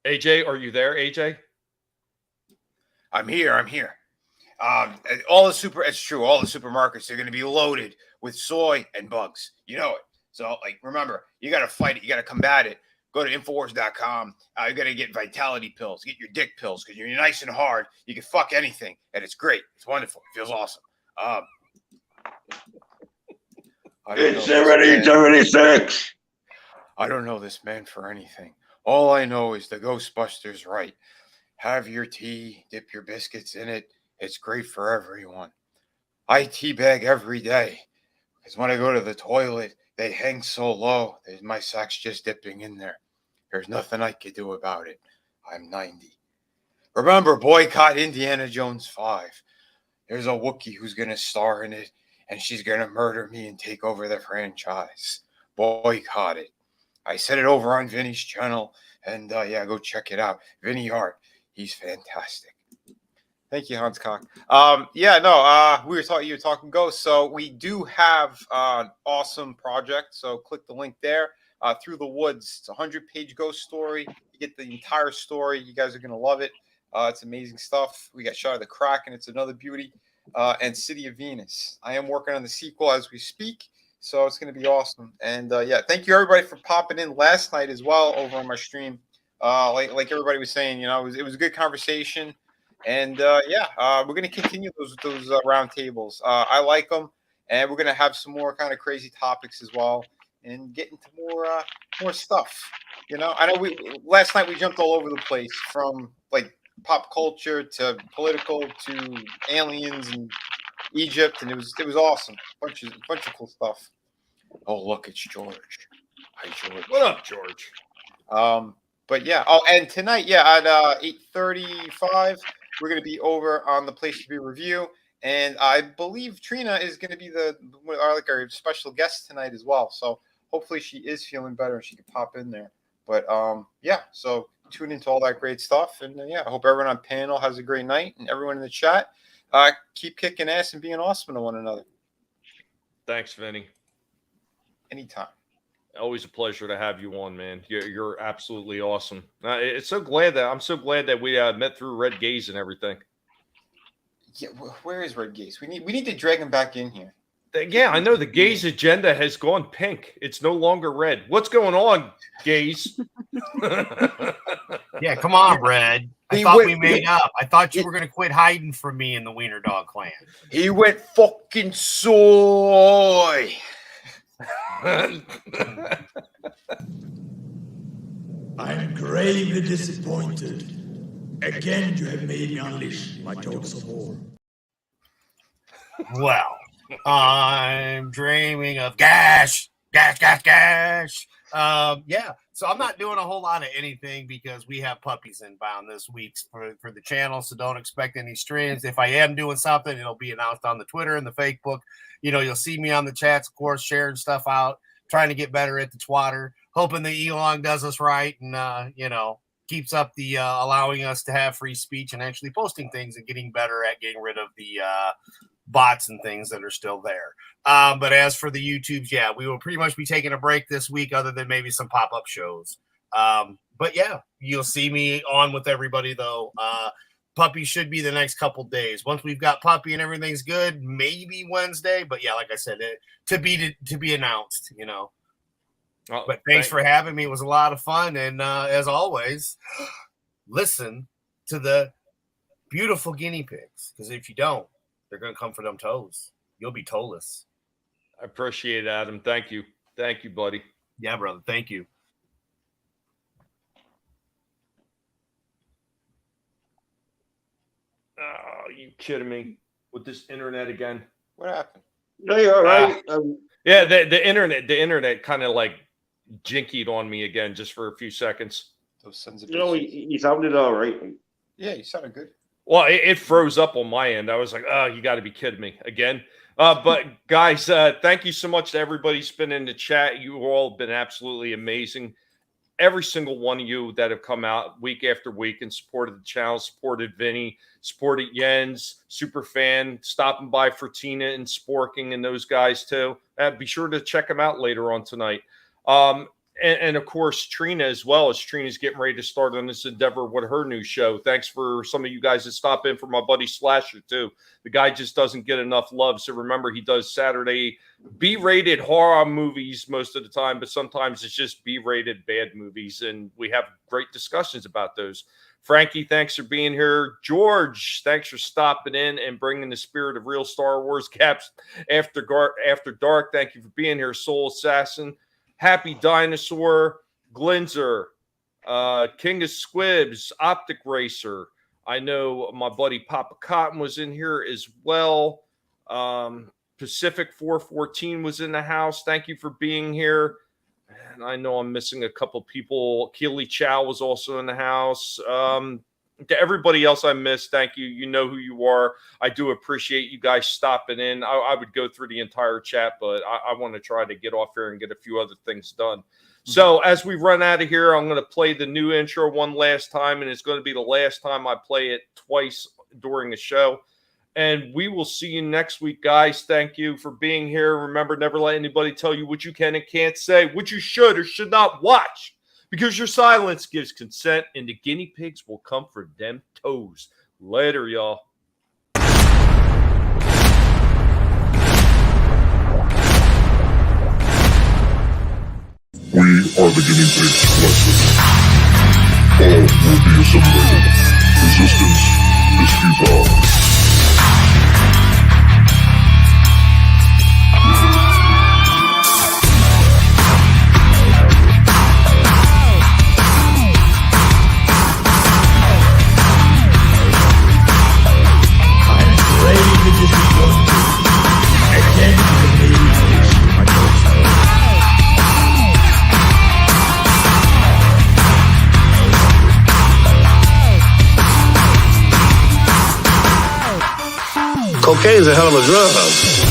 nice. AJ, are you there, AJ? I'm here. It's true. All the supermarkets are going to be loaded with soy and bugs. You know it. So, like, remember, you got to fight it. You got to combat it. Go to Infowars.com. You got to get vitality pills. Get your dick pills, because you're nice and hard. You can fuck anything, and it's great. It's wonderful. It feels awesome. It's 7076. I don't know this man for anything. All I know is the Ghostbusters right. Have your tea, dip your biscuits in it. It's great for everyone. I teabag every day because when I go to the toilet, they hang so low that my sack's just dipping in there. There's nothing I can do about it. I'm 90. Remember, boycott Indiana Jones 5. There's a Wookiee who's going to star in it, and she's going to murder me and take over the franchise. Boycott it. I said it over on Vinny's channel, and yeah, go check it out. Vinny Hart, he's fantastic. Thank you, Hans Cock. Yeah, no, you were talking ghosts. So we do have an awesome project. So click the link there. Through the Woods. It's a 100-page ghost story. You get the entire story. You guys are gonna love it. It's amazing stuff. We got Shot of the Kraken. It's another beauty. And City of Venus. I am working on the sequel as we speak. So it's going to be awesome. And yeah, thank you everybody for popping in last night as well over on my stream. Like everybody was saying, you know, it was a good conversation. And yeah, we're going to continue those round tables. I like them, and we're going to have some more kind of crazy topics as well, and get into more stuff. You know, I know last night we jumped all over the place from like pop culture to political to aliens and Egypt, and it was awesome. Bunch of cool stuff. Oh, look, it's George. Hi, George. What up, George? But yeah. Oh, and tonight, yeah, at 8:35, we're gonna be over on the Place to Be review, and I believe Trina is gonna be our special guest tonight as well. So hopefully she is feeling better and she can pop in there. But yeah, so tune into all that great stuff, and yeah, I hope everyone on panel has a great night, and everyone in the chat. Keep kicking ass and being awesome to one another. Thanks, Vinny. Anytime. Always a pleasure to have you on, man. You're absolutely awesome. I'm so glad that we met through Red Gaze and everything. Yeah, where is Red Gaze? We need to drag him back in here. Yeah, I know the Gaze agenda has gone pink. It's no longer red. What's going on, Gaze? Yeah, come on, Red. I thought we made up. I thought you were going to quit hiding from me in the Wiener Dog clan. He went fucking soy. I'm gravely disappointed. Again, you have made me unleash my dogs of war. Well, I'm dreaming of gash. Yeah. So I'm not doing a whole lot of anything because we have puppies inbound this week for the channel. So don't expect any streams. If I am doing something, it'll be announced on the Twitter and the Facebook. You know, you'll see me on the chats, of course, sharing stuff out, trying to get better at the twatter, hoping that Elon does us right and, you know, keeps up the allowing us to have free speech and actually posting things and getting better at getting rid of the bots and things that are still there. But as for the YouTubes, yeah, we will pretty much be taking a break this week other than maybe some pop-up shows. But yeah, you'll see me on with everybody though. Puppy should be the next couple days. Once we've got Puppy and everything's good, maybe Wednesday. But yeah, like I said, to be announced, you know. Oh, but thanks for having me. It was a lot of fun. And as always, listen to the beautiful guinea pigs. Because if you don't, they're going to come for them toes. You'll be toeless. I appreciate it, Adam. Thank you. Thank you, buddy. Yeah, brother. Thank you. Oh, you kidding me? With this internet again? What happened? No, you're all right. Yeah, the internet kind of like jinkied on me again just for a few seconds. Those sons of you know, he sounded all right. Yeah, you sounded good. Well, it froze up on my end. I was like, oh, you got to be kidding me again. But guys, thank you so much to everybody who's been in the chat. You all have been absolutely amazing. Every single one of you that have come out week after week and supported the channel, supported Vinny, supported Jens, super fan, stopping by for Tina and Sporking and those guys too. Be sure to check them out later on tonight. And of course, Trina as well, as Trina's getting ready to start on this endeavor with her new show. Thanks for some of you guys that stop in for my buddy Slasher too. The guy just doesn't get enough love. So remember, he does Saturday B-rated horror movies most of the time, but sometimes it's just B-rated bad movies. And we have great discussions about those. Frankie, thanks for being here. George, thanks for stopping in and bringing the spirit of real Star Wars caps after dark. Thank you for being here, Soul Assassin. Happy Dinosaur, Glinzer, King of Squibs, Optic Racer. I know my buddy Papa Cotton was in here as well. Pacific 414 was in the house. Thank you for being here. And I know I'm missing a couple people. Keely Chow was also in the house. To everybody else I missed, thank you. You know who you are. I do appreciate you guys stopping in. I would go through the entire chat, but I want to try to get off here and get a few other things done. So as we run out of here, I'm going to play the new intro one last time, and it's going to be the last time I play it twice during the show. And we will see you next week, guys. Thank you for being here. Remember, never let anybody tell you what you can and can't say, what you should or should not watch, because your silence gives consent, and the guinea pigs will come for them toes. Later, y'all. We are the guinea pigs collective. All will be assimilated. Resistance is futile. Cocaine's a hell of a drug.